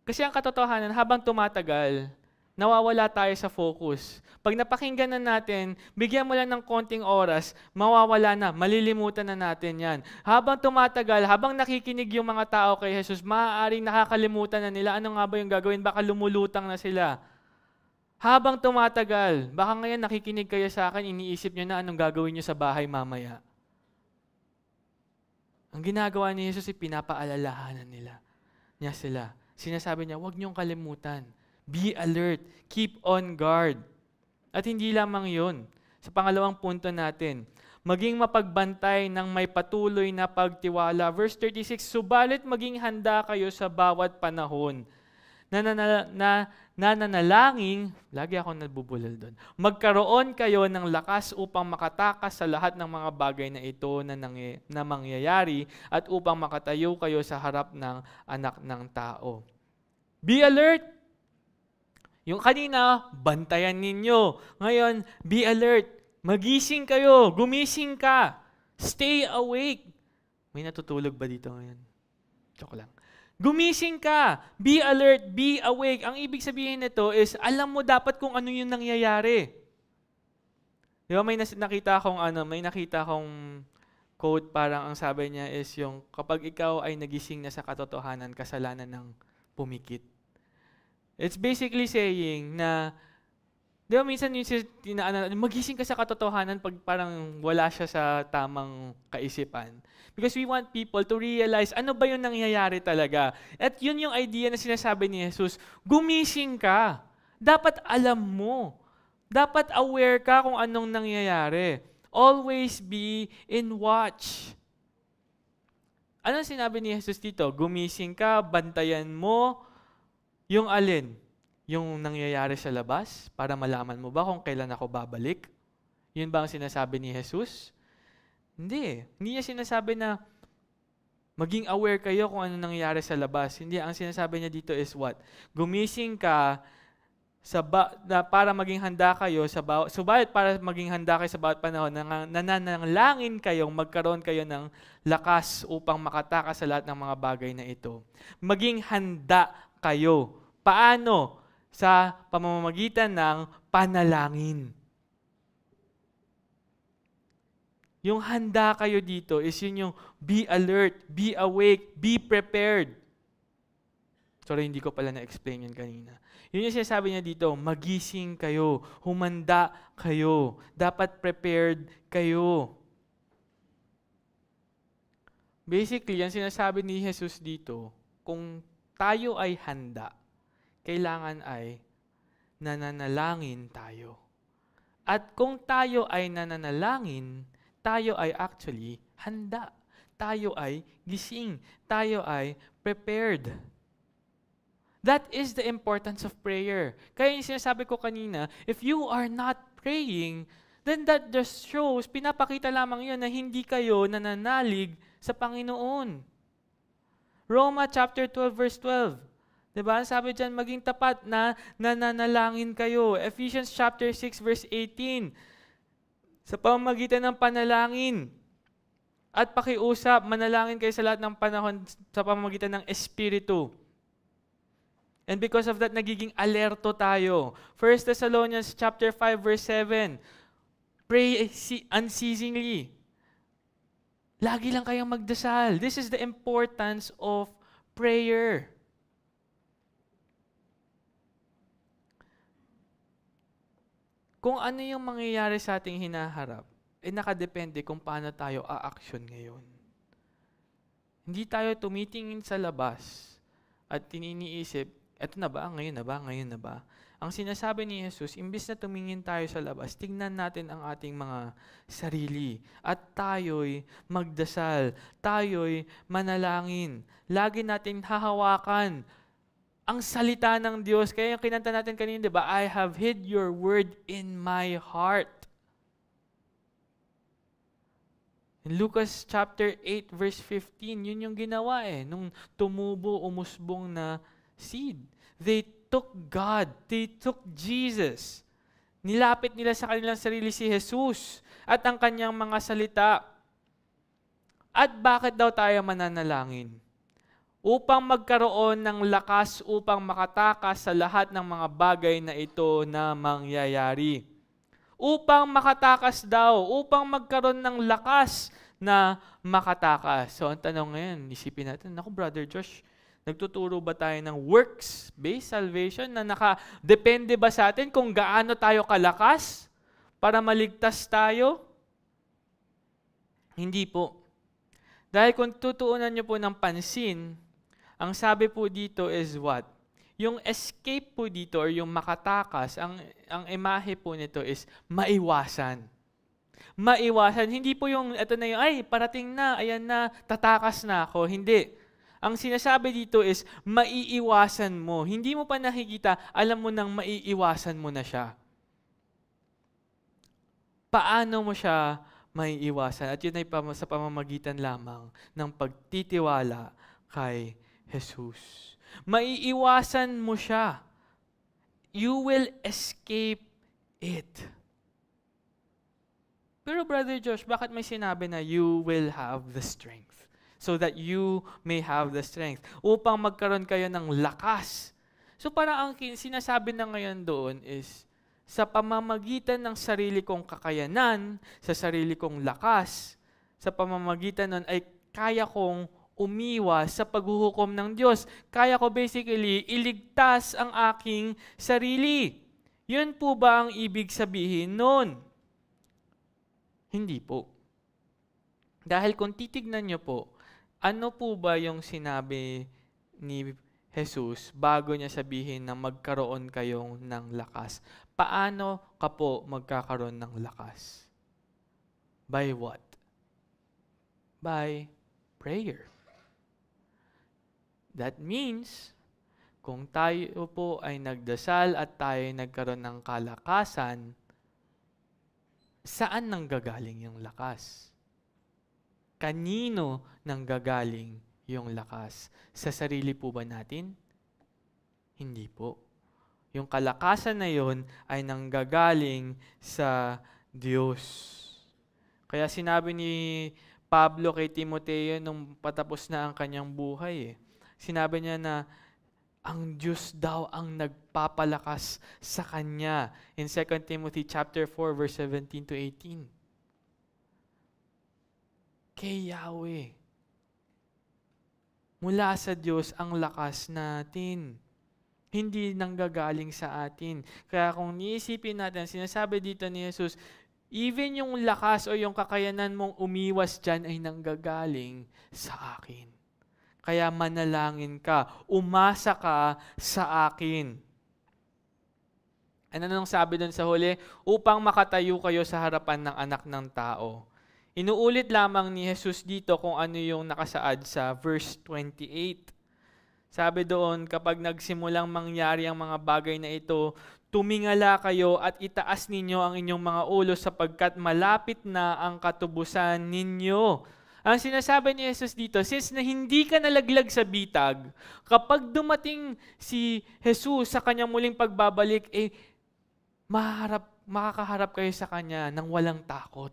Kasi ang katotohanan, habang tumatagal, nawawala tayo sa focus. Pag napakinggan na natin, bigyan mo lang ng konting oras, mawawala na, malilimutan na natin yan. Habang tumatagal, habang nakikinig yung mga tao kay Jesus, maaaring nakakalimutan na nila, ano nga ba yung gagawin? Baka lumulutang na sila. Habang tumatagal, baka ngayon nakikinig kayo sa akin, iniisip nyo na anong gagawin nyo sa bahay mamaya. Ang ginagawa ni Jesus, pinapaalalahanan niya sila. Sinasabi niya, huwag niyong kalimutan. Be alert. Keep on guard. At hindi lamang yun. Sa pangalawang punto natin, maging mapagbantay ng may patuloy na pagtiwala. Verse 36, subalit maging handa kayo sa bawat panahon. Nananalangin, lagi ako nabubulol doon, magkaroon kayo ng lakas upang makatakas sa lahat ng mga bagay na ito na mangyayari at upang makatayo kayo sa harap ng anak ng tao. Be alert! Yung kanina, bantayan ninyo. Ngayon, be alert. Magising kayo. Gumising ka. Stay awake. May natutulog ba dito ngayon? Joke lang. Gumising ka. Be alert. Be awake. Ang ibig sabihin nito is, alam mo dapat kung ano yung nangyayari. Di ba may nakita akong quote, parang ang sabi niya is yung, kapag ikaw ay nagising na sa katotohanan, kasalanan ng pumikit. It's basically saying na, di ba minsan magising ka sa katotohanan pag parang wala siya sa tamang kaisipan. Because we want people to realize ano ba yung nangyayari talaga. At yun yung idea na sinasabi ni Jesus, gumising ka. Dapat alam mo. Dapat aware ka kung anong nangyayari. Always be in watch. Anong sinabi ni Jesus dito? Gumising ka, bantayan mo, yung alin? Yung nangyayari sa labas para malaman mo ba kung kailan ako babalik? Yun ba ang sinasabi ni Jesus? Hindi. Hindi niya sinasabi na maging aware kayo kung ano nangyayari sa labas. Hindi. Ang sinasabi niya dito is what? Gumising ka para maging handa kayo subalit para maging handa kayo sa bawat panahon, nananalangin kayong magkaroon kayo ng lakas upang makatakas sa lahat ng mga bagay na ito. Maging handa kayo. Paano? Sa pamamagitan ng panalangin. Yung handa kayo dito is yun yung be alert, be awake, be prepared. Sorry, hindi ko pala na-explain yun kanina. Yun yung sinasabi niya dito, magising kayo, humanda kayo, dapat prepared kayo. Basically, ang sinasabi ni Jesus dito, kung tayo ay handa, kailangan ay nananalangin tayo. At kung tayo ay nananalangin, tayo ay actually handa. Tayo ay gising. Tayo ay prepared. That is the importance of prayer. Kaya yung sinasabi ko kanina, if you are not praying, then that just shows, pinapakita lamang yun na hindi kayo nananalig sa Panginoon. Roma chapter 12 verse 12. Diba? Sabi dyan, maging tapat na nananalangin kayo. Ephesians chapter 6 verse 18. Sa pamamagitan ng panalangin at pakiusap, manalangin kayo sa lahat ng panahon sa pamamagitan ng Espiritu. And because of that, nagiging alerto tayo. 1 Thessalonians chapter 5 verse 7. Pray unceasingly. Lagi lang kayong magdasal. This is the importance of prayer. Kung ano yung mangyayari sa ating hinaharap, nakadepende kung paano tayo a-action ngayon. Hindi tayo tumitingin sa labas at tininiisip, eto na ba? Ngayon na ba? Ngayon na ba? Ang sinasabi ni Jesus, imbis na tumingin tayo sa labas, tingnan natin ang ating mga sarili. At tayo'y magdasal. Tayo'y manalangin. Lagi natin hahawakan ang salita ng Diyos. Kaya yung kinanta natin kanina, di ba? I have hid your word in my heart. In Lucas chapter 8 verse 15, yun yung ginawa nung tumubo, umusbong na seed. They took God. They took Jesus. Nilapit nila sa kanilang sarili si Jesus at ang kanyang mga salita. At bakit daw tayo mananalangin? Upang magkaroon ng lakas upang makatakas sa lahat ng mga bagay na ito na mangyayari. Upang makatakas daw, upang magkaroon ng lakas na makatakas. So ang tanong ngayon, isipin natin, naku Brother Josh, nagtuturo ba tayo ng works-based salvation na nakadepende ba sa atin kung gaano tayo kalakas para maligtas tayo? Hindi po. Dahil kung tutuunan niyo po ng pansin, ang sabi po dito is what? Yung escape po dito or yung makatakas, ang imahe po nito is maiwasan. Maiwasan. Hindi po yung, ito na yung, ay, parating na, ayan na, tatakas na ako. Hindi. Ang sinasabi dito is, maiiwasan mo. Hindi mo pa nakikita, alam mo nang maiiwasan mo na siya. Paano mo siya maiiwasan? At yun ay sa pamamagitan lamang ng pagtitiwala kay Jesus. Maiiwasan mo siya. You will escape it. Pero Brother Josh, bakit may sinabi na you will have the strength? So that you may have the strength. Upang magkaroon kayo ng lakas. So parang ang sinasabi na ngayon doon is, sa pamamagitan ng sarili kong kakayanan, sa sarili kong lakas, sa pamamagitan nun ay kaya kong umiwas sa paghuhukom ng Diyos. Kaya ko basically iligtas ang aking sarili. Yun po ba ang ibig sabihin nun? Hindi po. Dahil kung titignan nyo po, ano po ba yung sinabi ni Jesus bago niya sabihin na magkaroon kayong ng lakas? Paano ka po magkakaroon ng lakas? By what? By prayer. That means, kung tayo po ay nagdasal at tayo ay nagkaroon ng kalakasan, saan nanggagaling yung lakas? Kanino nanggagaling yung lakas? Sa sarili po ba natin? Hindi po. Yung kalakasan na yon ay nanggagaling sa Diyos. Kaya sinabi ni Pablo kay Timoteo nung patapos na ang kanyang buhay, sinabi niya na ang Diyos daw ang nagpapalakas sa kanya in 2 Timothy chapter 4 verse 17 to 18. kay Yahweh. Mula sa Diyos ang lakas natin. Hindi nanggagaling sa atin. Kaya kung niisipin natin, sinasabi dito ni Jesus, even yung lakas o yung kakayanan mong umiwas dyan ay nanggagaling sa akin. Kaya manalangin ka, umasa ka sa akin. Ano nang sabi doon sa huli? Upang makatayo kayo sa harapan ng anak ng tao. Inuulit lamang ni Jesus dito kung ano yung nakasaad sa verse 28. Sabi doon, kapag nagsimulang mangyari ang mga bagay na ito, tumingala kayo at itaas ninyo ang inyong mga ulo sapagkat malapit na ang katubusan ninyo. Ang sinasabi ni Jesus dito, since na hindi ka nalaglag sa bitag, kapag dumating si Jesus sa kanyang muling pagbabalik, makakaharap kayo sa kanya nang walang takot.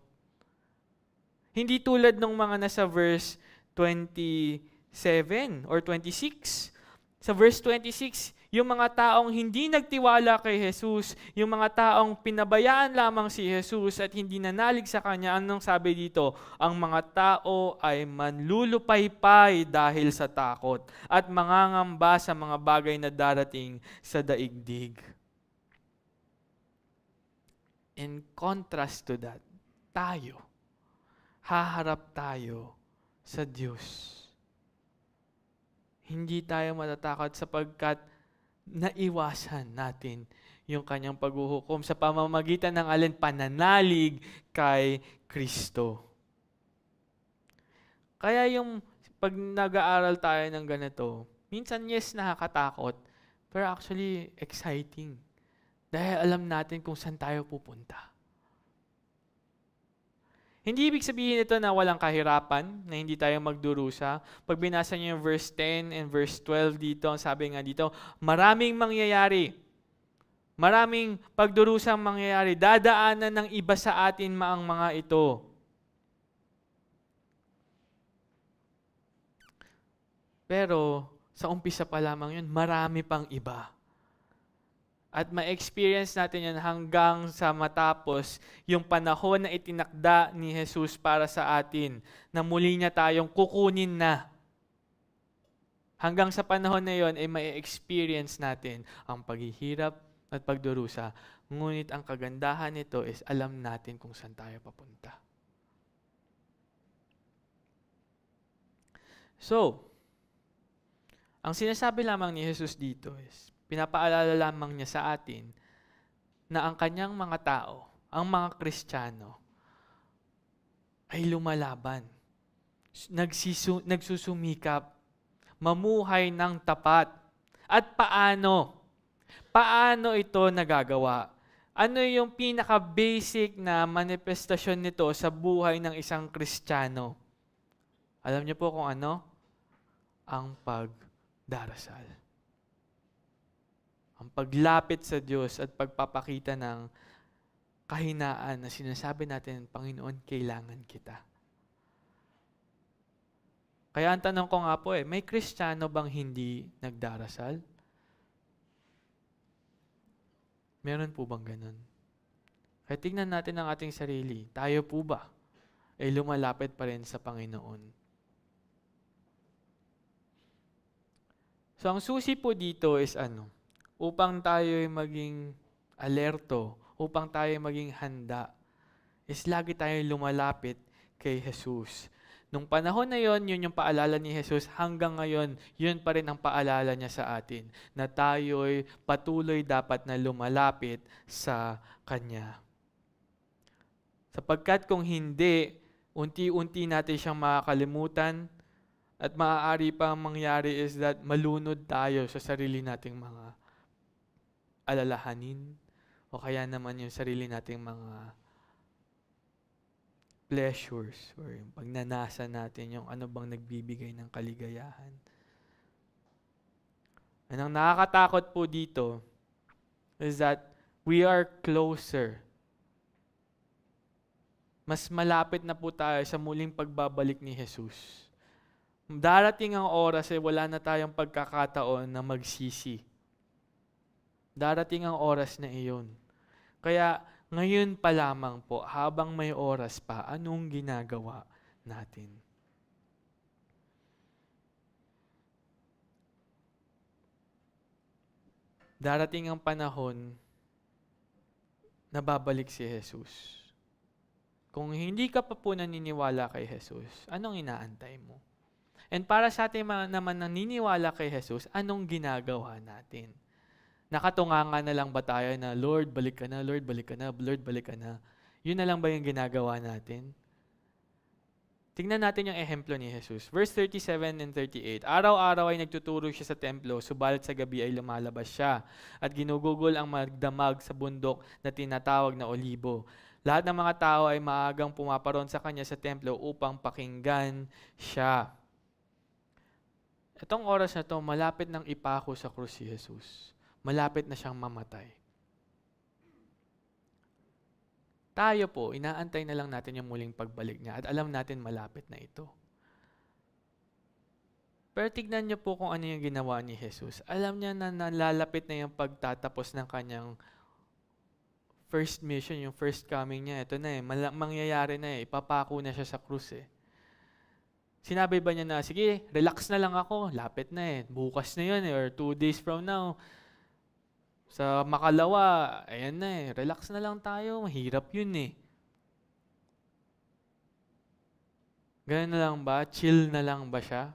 Hindi tulad ng mga nasa verse 27 or 26. Sa verse 26, yung mga taong hindi nagtiwala kay Jesus, yung mga taong pinabayaan lamang si Jesus at hindi nanalig sa Kanya, anong sabi dito? Ang mga tao ay manlulupaypay dahil sa takot at mangangamba sa mga bagay na darating sa daigdig. In contrast to that, haharap tayo sa Diyos. Hindi tayo matatakot sapagkat naiwasan natin yung kanyang paghuhukom sa pamamagitan ng alin pananalig kay Kristo. Kaya yung pag nag-aaral tayo ng ganito, minsan yes, nakakatakot, pero actually exciting. Dahil alam natin kung saan tayo pupunta. Hindi ibig sabihin ito na walang kahirapan, na hindi tayo magdurusa. Pag binasa niyo yung verse 10 and verse 12 dito, sabi nga dito, maraming mangyayari. Maraming pagdurusang mangyayari. Dadaanan ng iba sa atin ang mga ito. Pero sa umpisa pa lamang yun, marami pang iba. At ma-experience natin yan hanggang sa matapos yung panahon na itinakda ni Jesus para sa atin, na muli niya tayong kukunin na. Hanggang sa panahon na yon ay ma-experience natin ang paghihirap at pagdurusa. Ngunit ang kagandahan nito is alam natin kung saan tayo papunta. So, ang sinasabi lamang ni Jesus dito is, pinapaalala lamang niya sa atin na ang kanyang mga tao, ang mga Kristiyano, ay lumalaban, nagsusumikap, mamuhay ng tapat. At paano? Paano ito nagagawa? Ano yung pinaka-basic na manifestasyon nito sa buhay ng isang Kristiyano? Alam niyo po kung ano? Ang pagdarasal. Ang paglapit sa Diyos at pagpapakita ng kahinaan na sinasabi natin, Panginoon, kailangan kita. Kaya ang tanong ko nga po may Kristiyano bang hindi nagdarasal? Meron po bang ganun? Kaya tingnan natin ang ating sarili. Tayo po ba ay lumalapit pa rin sa Panginoon? So ang susi po dito is upang tayo maging alerto, upang tayo maging handa, is lagi tayong lumalapit kay Jesus. Nung panahon na yon, yun yung paalala ni Jesus, hanggang ngayon, yun pa rin ang paalala niya sa atin, na tayo'y patuloy dapat na lumalapit sa Kanya. Sapagkat kung hindi, unti-unti natin siyang makakalimutan, at maaari pa mangyari is that malunod tayo sa sarili nating mga alalahanin, o kaya naman yung sarili nating mga pleasures, or yung pagnanasa natin, yung ano bang nagbibigay ng kaligayahan. And ang nakakatakot po dito is that we are closer. Mas malapit na po tayo sa muling pagbabalik ni Jesus. Darating ang oras wala na tayong pagkakataon na magsisi. Darating ang oras na iyon. Kaya ngayon pa lamang po, habang may oras pa, anong ginagawa natin. Darating ang panahon na babalik si Jesus. Kung hindi ka pa po naniniwala kay Jesus, anong inaantay mo? And para sa ating naman naniniwala kay Jesus, anong ginagawa natin? Nakatunganga na lang ba tayo na, Lord, balik ka na, Lord, balik ka na, Lord, balik ka na? Yun na lang ba yung ginagawa natin? Tingnan natin yung ehemplo ni Jesus. Verse 37 and 38. Araw-araw ay nagtuturo siya sa templo, subalit sa gabi ay lumalabas siya at ginugugol ang magdamag sa bundok na tinatawag na Olibo. Lahat ng mga tao ay maagang pumaparoon sa kanya sa templo upang pakinggan siya. Itong oras na to, malapit nang ipako sa krus si Jesus. Malapit na siyang mamatay. Tayo po, inaantay na lang natin yung muling pagbalik niya at alam natin malapit na ito. Pero tignan niyo po kung ano yung ginawa ni Jesus. Alam niya na nalalapit na yung pagtatapos ng kanyang first mission, yung first coming niya. Ito na mangyayari na ipapako na siya sa krus Sinabi ba niya na, sige, relax na lang ako, lapit na bukas na yun or 2 days from now. Sa makalawa, ayan na relax na lang tayo, mahirap yun Ganun na lang ba? Chill na lang ba siya?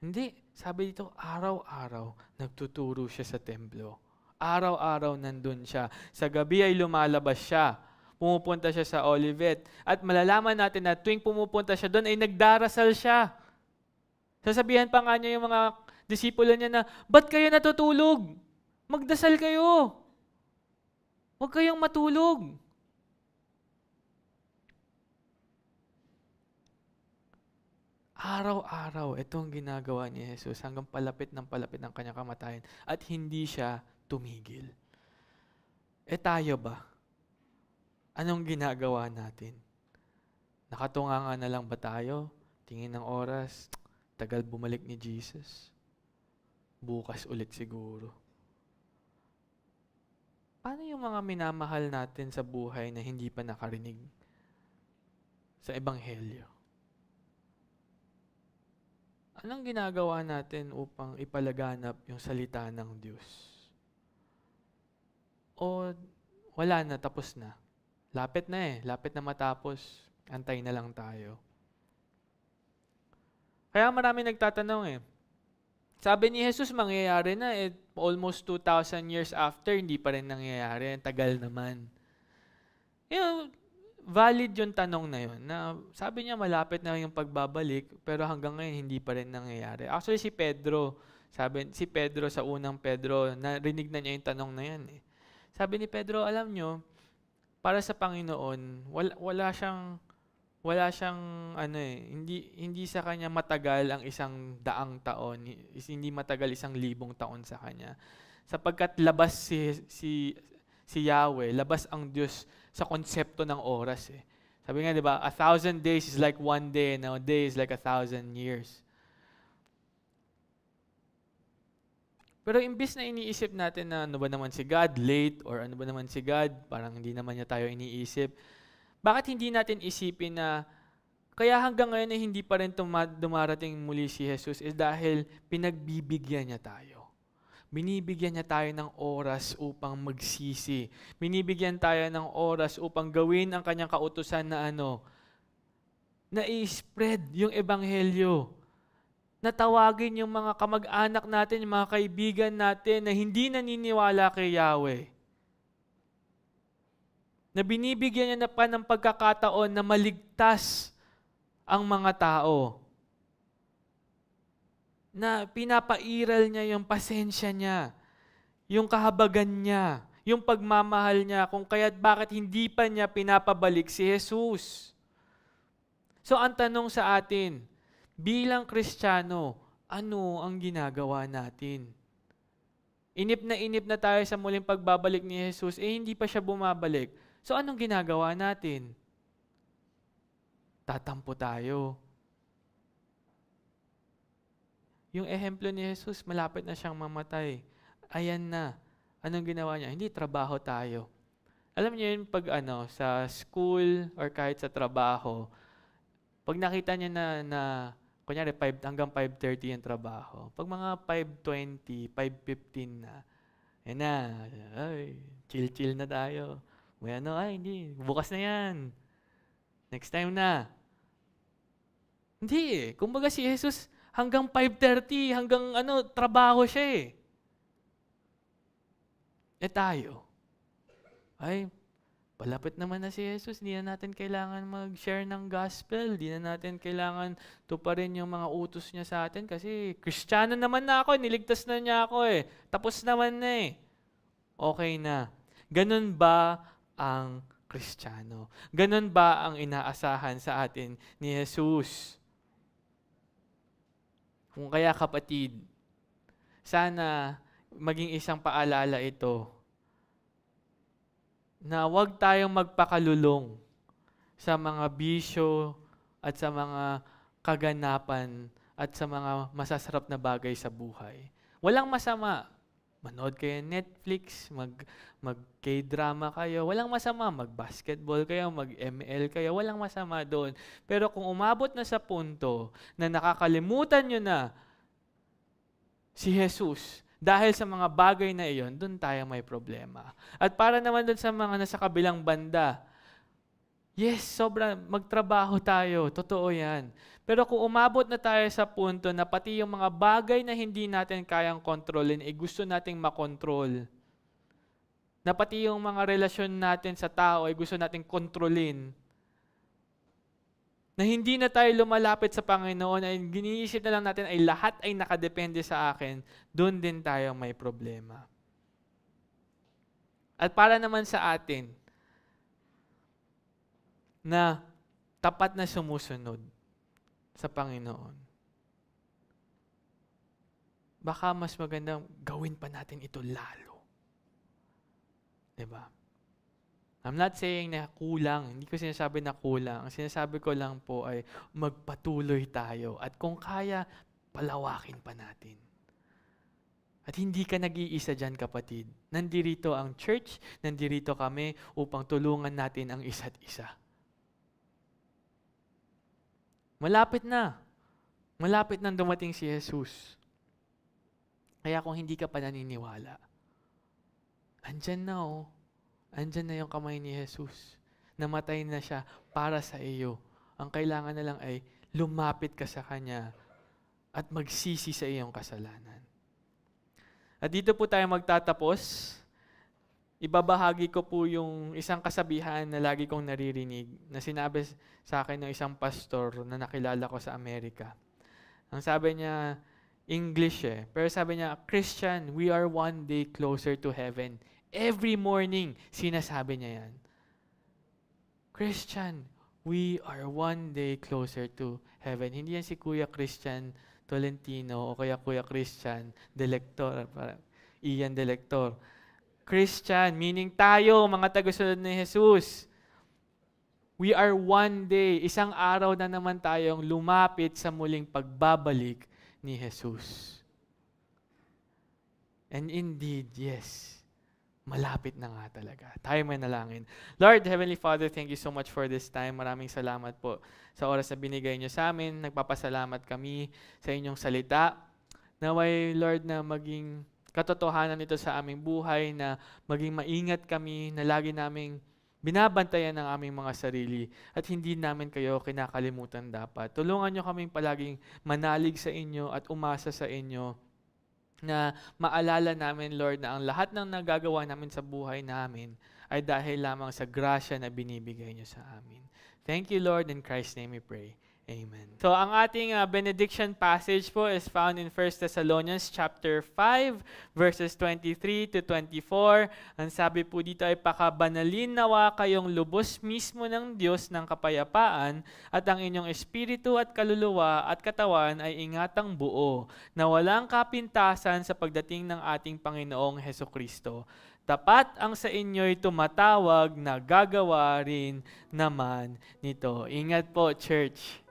Hindi. Sabi dito, araw-araw nagtuturo siya sa templo. Araw-araw nandun siya. Sa gabi ay lumalabas siya. Pumupunta siya sa Olivet. At malalaman natin na tuwing pumupunta siya doon ay nagdarasal siya. Sasabihan pa nga niya yung mga disipulo niya na, ba't kayo natutulog? Magdasal kayo. Huwag kayong matulog. Araw-araw, itong ginagawa ni Jesus hanggang palapit ng kanyang kamatayan at hindi siya tumigil. Tayo ba? Anong ginagawa natin? Nakatunganga na lang ba tayo? Tingin ng oras, tagal bumalik ni Jesus. Bukas ulit siguro. Paano yung mga minamahal natin sa buhay na hindi pa nakarinig sa Ebanghelyo? Anong ginagawa natin upang ipalaganap yung salita ng Diyos? O wala na, tapos na? Lapit na lapit na matapos, antay na lang tayo. Kaya marami nagtatanong Sabi ni Jesus, mangyayari na almost 2,000 years after, hindi pa rin nangyayari. Tagal naman. Valid yung tanong na yun. Na sabi niya, malapit na yung pagbabalik, pero hanggang ngayon, hindi pa rin nangyayari. Actually, si Pedro sa unang Pedro, narinig na niya yung tanong na yan. Sabi ni Pedro, alam nyo, para sa Panginoon, wala siyang hindi sa kanya matagal ang 100 taon, hindi matagal 1,000 taon sa kanya. Sapagkat labas si Yahweh, labas ang Diyos sa konsepto ng oras Sabi nga, 'di ba, 1,000 days is like 1 day, and a day is like 1,000 years. Pero imbis na iniisip natin na ano ba naman si God, late, or ano ba naman si God, parang hindi naman niya tayo iniisip, bakit hindi natin isipin na kaya hanggang ngayon ay hindi pa rin dumarating muli si Jesus is dahil pinagbibigyan niya tayo. Binibigyan niya tayo ng oras upang magsisi. Binibigyan tayo ng oras upang gawin ang kanyang kautusan na na i-spread yung ebanghelyo. Natawagin yung mga kamag-anak natin, yung mga kaibigan natin na hindi naniniwala kay Yahweh. Na binibigyan niya na pa ng pagkakataon na maligtas ang mga tao. Na pinapairal niya yung pasensya niya, yung kahabagan niya, yung pagmamahal niya, kung kaya't bakit hindi pa niya pinapabalik si Jesus. So ang tanong sa atin, bilang Kristiyano, ano ang ginagawa natin? Inip na tayo sa muling pagbabalik ni Jesus, hindi pa siya bumabalik. So anong ginagawa natin? Tatampo tayo. Yung ehemplo ni Jesus, malapit na siyang mamatay. Ayan na. Anong ginawa niya? Hindi, trabaho tayo. Alam niyo yun, pag sa school or kahit sa trabaho, Pag nakita niya na kunyari, hanggang 5:30 yung trabaho. Pag mga 5:20, 5:15 na, yan na, ay, chill-chill na tayo. May hindi, bukas na yan. Next time na. Hindi eh. Kumbaga si Jesus, hanggang 5:30, hanggang trabaho siya eh. Tayo, ay, palapit naman na si Jesus, di na natin kailangan mag-share ng gospel, di na natin kailangan tuparin yung mga utos niya sa atin kasi Kristiyano naman na ako, niligtas na niya ako eh. Tapos naman na eh. Okay na. Ganun ba ang Kristiyano? Ganun ba ang inaasahan sa atin ni Jesus? Kung kaya kapatid, sana maging isang paalala ito na huwag tayong magpakalulong sa mga bisyo at sa mga kaganapan at sa mga masasarap na bagay sa buhay. Walang masama. Manood kayo Netflix, mag-K-drama kayo. Walang masama. Mag-basketball kayo, mag-ML kayo. Walang masama doon. Pero kung umabot na sa punto na nakakalimutan nyo na si Jesus, dahil sa mga bagay na iyon, doon tayo may problema. At para naman doon sa mga nasa kabilang banda, yes, sobrang magtrabaho tayo. Totoo yan. Pero kung umabot na tayo sa punto na pati yung mga bagay na hindi natin kayang kontrolin, gusto nating makontrol. Na pati yung mga relasyon natin sa tao ay gusto nating kontrolin. Na hindi na tayo lumalapit sa Panginoon, ay giniisip na lang natin ay lahat ay nakadepende sa akin, doon din tayo may problema. At para naman sa atin, na tapat na sumusunod sa Panginoon, baka mas magandang gawin pa natin ito lalo. Diba? I'm not saying na kulang. Hindi ko sinasabi na kulang. Ang sinasabi ko lang po ay magpatuloy tayo. At kung kaya, palawakin pa natin. At hindi ka nag-iisa dyan, kapatid. Nandirito ang church, nandirito kami upang tulungan natin ang isa't isa. Malapit na. Malapit nang dumating si Jesus. Kaya kung hindi ka pa naniniwala, andyan na andyan na yung kamay ni Jesus. Namatay na siya para sa iyo. Ang kailangan na lang ay lumapit ka sa Kanya at magsisi sa iyong kasalanan. At dito po tayo magtatapos. Ibabahagi ko po yung isang kasabihan na lagi kong naririnig na sinabi sa akin ng isang pastor na nakilala ko sa Amerika. Ang sabi niya, English pero sabi niya, Christian, we are one day closer to heaven. Every morning, sinasabi niya yan. Christian, we are one day closer to heaven. Hindi yan si Kuya Christian Tolentino o kaya Kuya Christian Delector, Ian Delector. Christian, meaning tayo, mga tagasunod ni Jesus. We are one day, isang araw na naman tayong lumapit sa muling pagbabalik ni Jesus. And indeed, yes, malapit na nga talaga. Tayo may nalangin. Lord, Heavenly Father, thank you so much for this time. Maraming salamat po sa oras na binigay niyo sa amin. Nagpapasalamat kami sa inyong salita. Naway, Lord, na maging katotohanan ito sa aming buhay, na maging maingat kami, na lagi naming binabantayan ang aming mga sarili at hindi namin kayo kinakalimutan dapat. Tulungan niyo kaming palaging manalig sa inyo at umasa sa inyo, na maalala namin, Lord, na ang lahat ng nagagawa namin sa buhay namin ay dahil lamang sa grasya na binibigay niyo sa amin. Thank you, Lord. In Christ's name we pray. Amen. So, ang ating benediction passage po is found in 1 Thessalonians chapter 5, verses 23 to 24. Ang sabi po dito ay, pakabanalin nawa kayong lubos mismo ng Diyos ng kapayapaan, at ang inyong espiritu at kaluluwa at katawan ay ingatang buo, na walang kapintasan sa pagdating ng ating Panginoong Hesukristo. Tapat ang sa inyo'y tumatawag na gagawa rin naman nito. Ingat po, church.